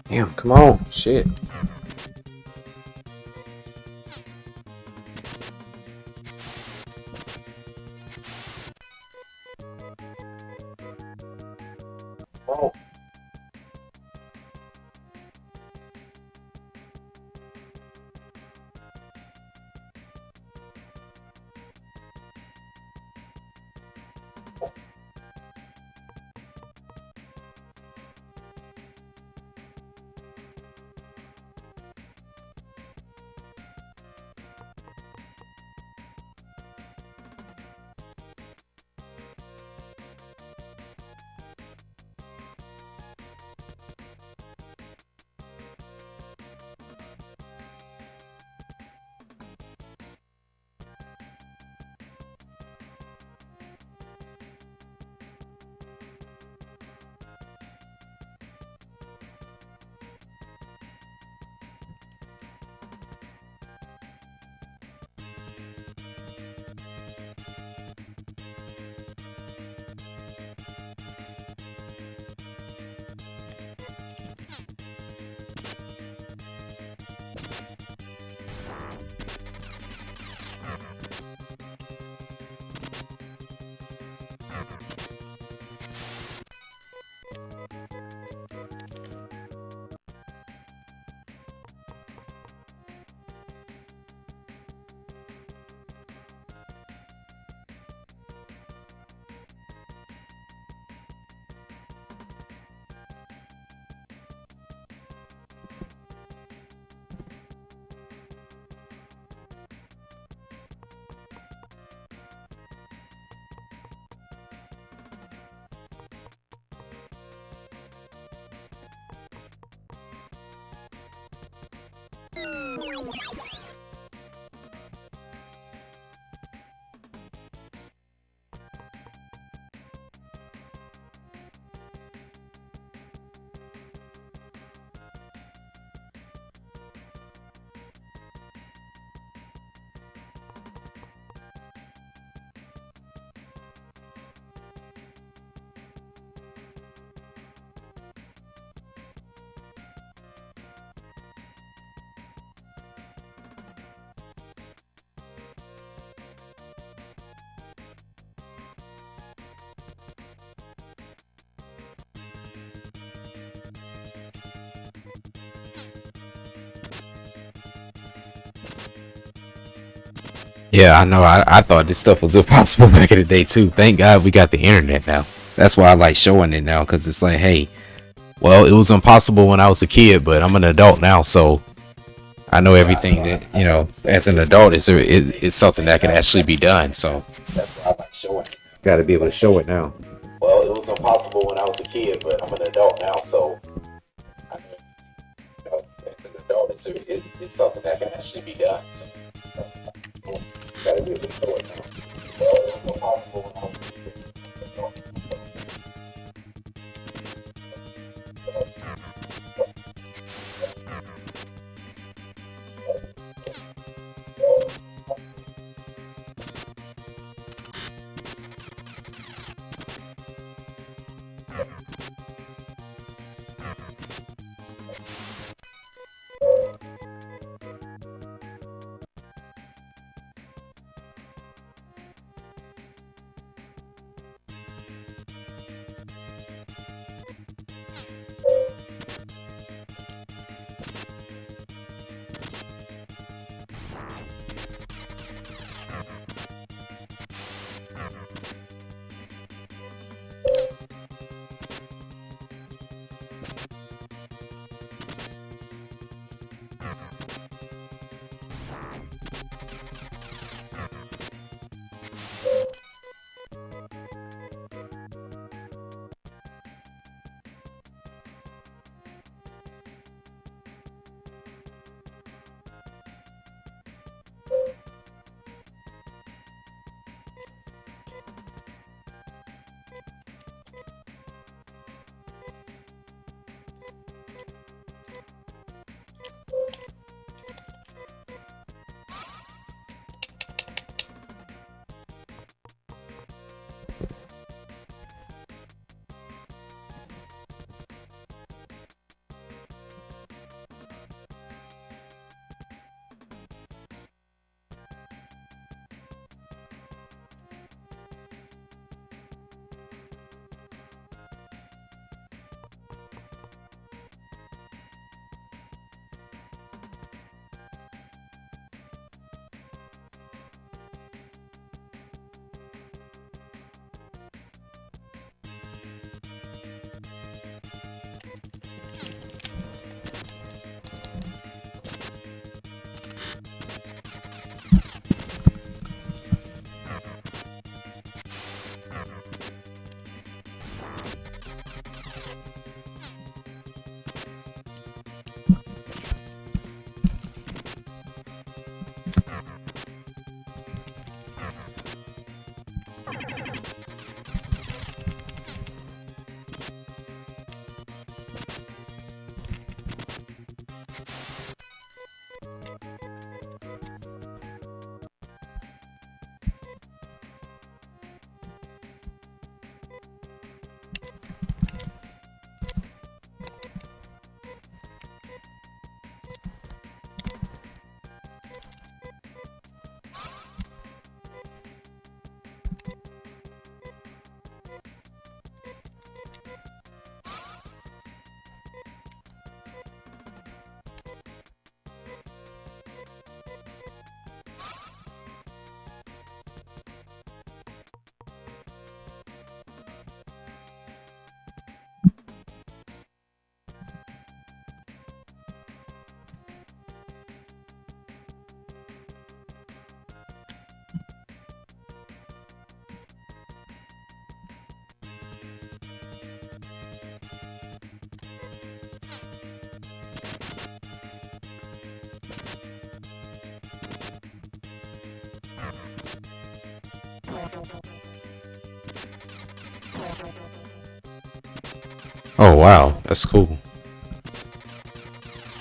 Damn, come on. Shit. Oh. Yeah, I know. I thought this stuff was impossible back in the day too. Thank God we got the internet now. That's why I like showing it now, because it's like, hey, well, it was impossible when I was a kid, but I'm an adult now, so I know everything that, as an adult, it's something that can actually be done. So that's why I like showing it. Got to be able to show it now. Well, it was impossible when I was a kid, but I'm an adult now, so I know, as an adult, it's something that can actually be done. So got to be able to show it now. Well, it was impossible when I was a kid. Oh wow, that's cool.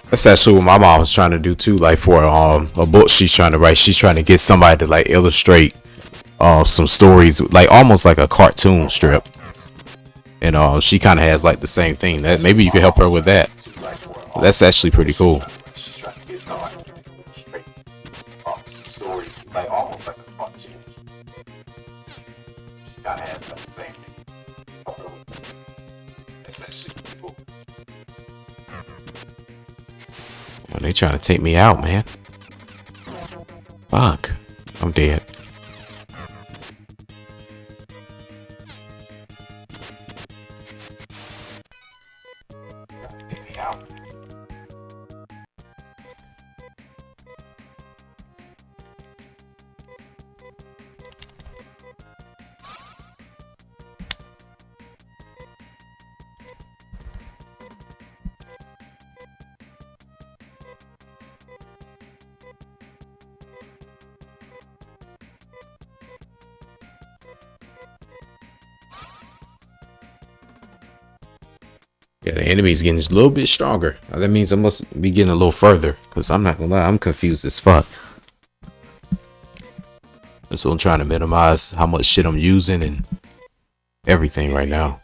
That's actually what my mom was trying to do too. Like for a book she's trying to write, she's trying to get somebody to like illustrate some stories, like almost like a cartoon strip. And she kind of has like the same thing. That maybe you could help her with that. That's actually pretty cool. Stories like almost like a cartoon. She kind of has like the same thing. That's actually pretty cool. Well, they trying to take me out, man. Fuck, I'm dead. Take me out. Yeah, the enemy's getting a little bit stronger. That means I must be getting a little further. Because I'm not going to lie, I'm confused as fuck. So I'm trying to minimize how much shit I'm using and everything right now.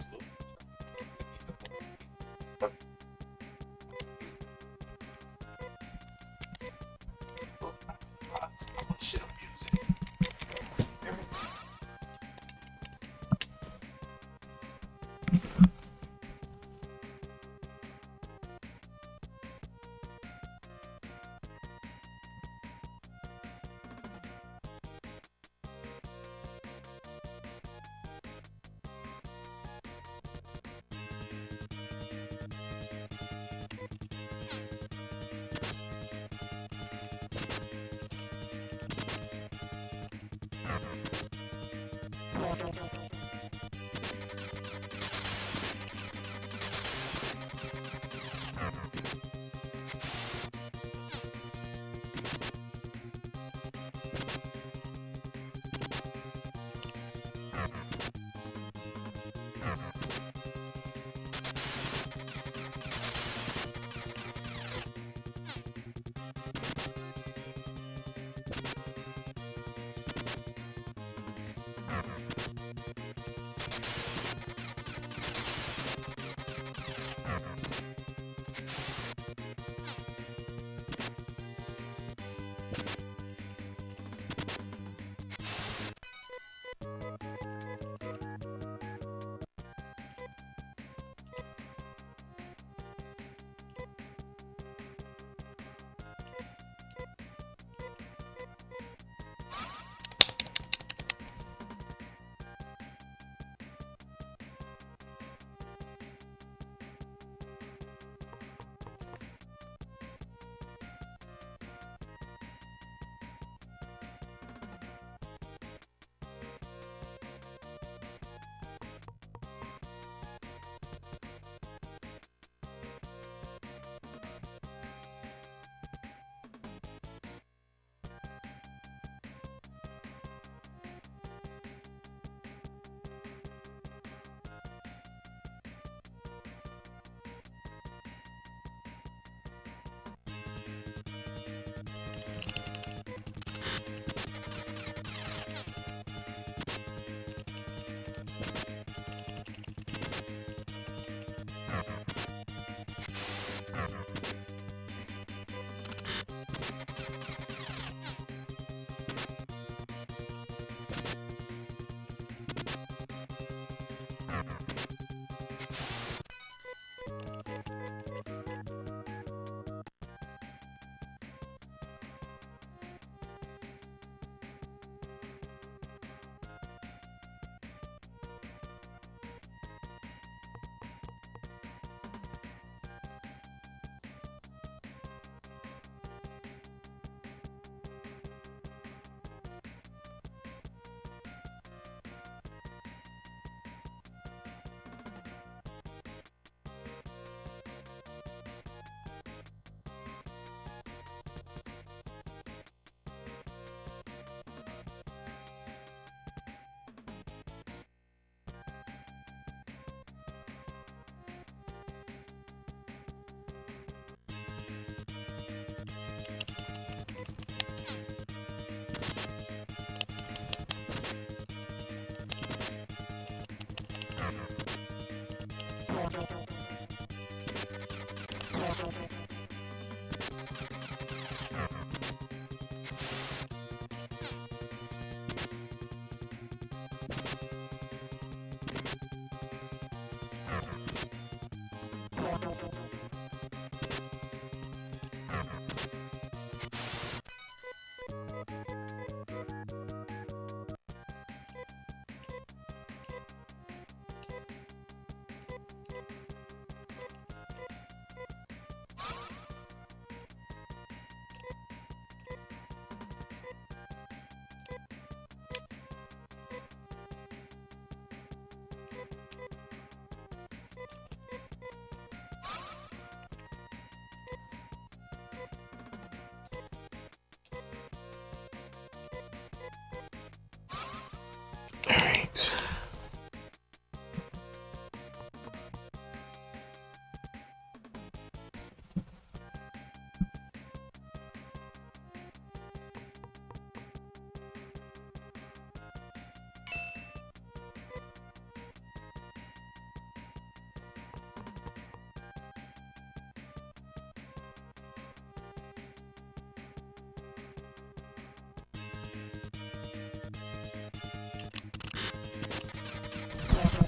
Alright.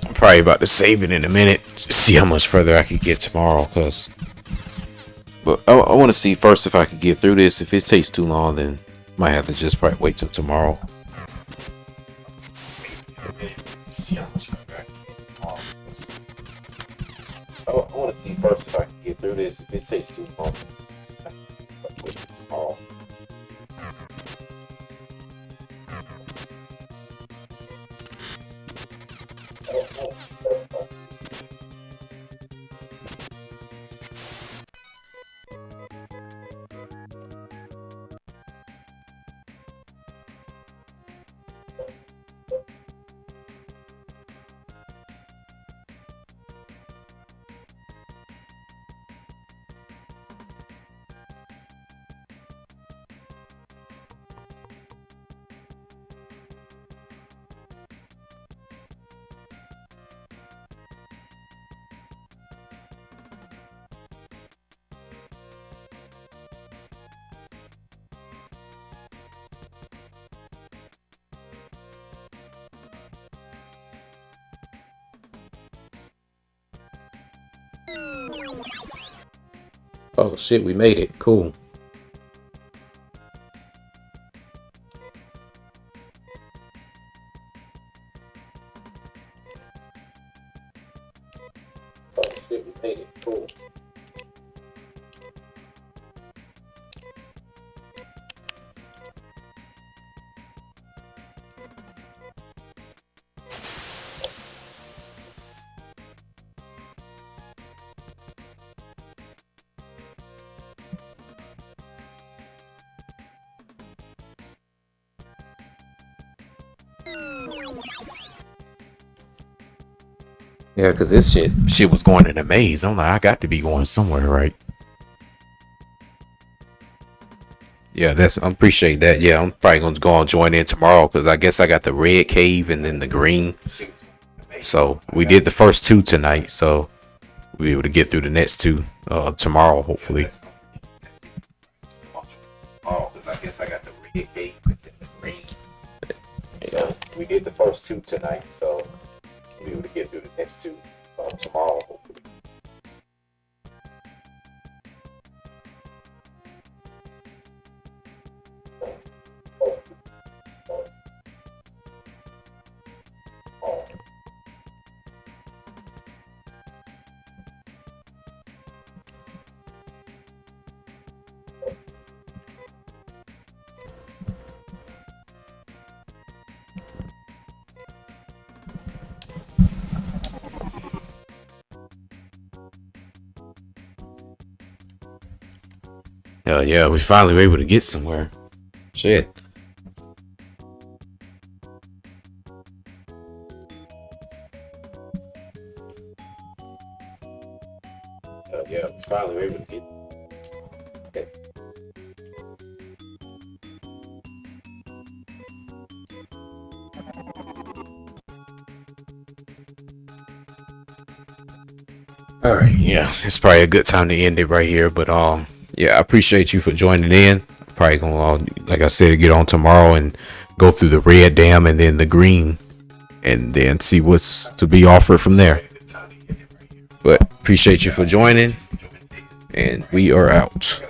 I'm probably about to save it in a minute to see how much further I could get tomorrow, but I want to see first if I could get through this. If it takes too long, then might have to just probably wait till tomorrow. See how much further I can get tomorrow. I want to see first if I can get through this. If it takes too long, wait till tomorrow. Oh shit, we made it. Cool. Oh shit, we made it. Cool. Yeah, cause this shit was going in a maze. I'm like, I got to be going somewhere, right? Yeah, I appreciate that. Yeah, I'm probably gonna go and join in tomorrow because I guess I got the red cave and then the green. So we did the first two tonight, so we'll be able to get through the next two tomorrow, hopefully. Oh, because I guess I got the red cave and then the green. So we did the first two tonight, so we'll be able to get through the next two tomorrow, hopefully. Yeah, we finally were able to get somewhere. Shit. Yeah, we finally were able to get. All right, yeah, it's probably a good time to end it right here. But yeah, I appreciate you for joining in. Probably gonna, like I said, get on tomorrow and go through the red dam and then the green, and then see what's to be offered from there. But appreciate you for joining, and we are out.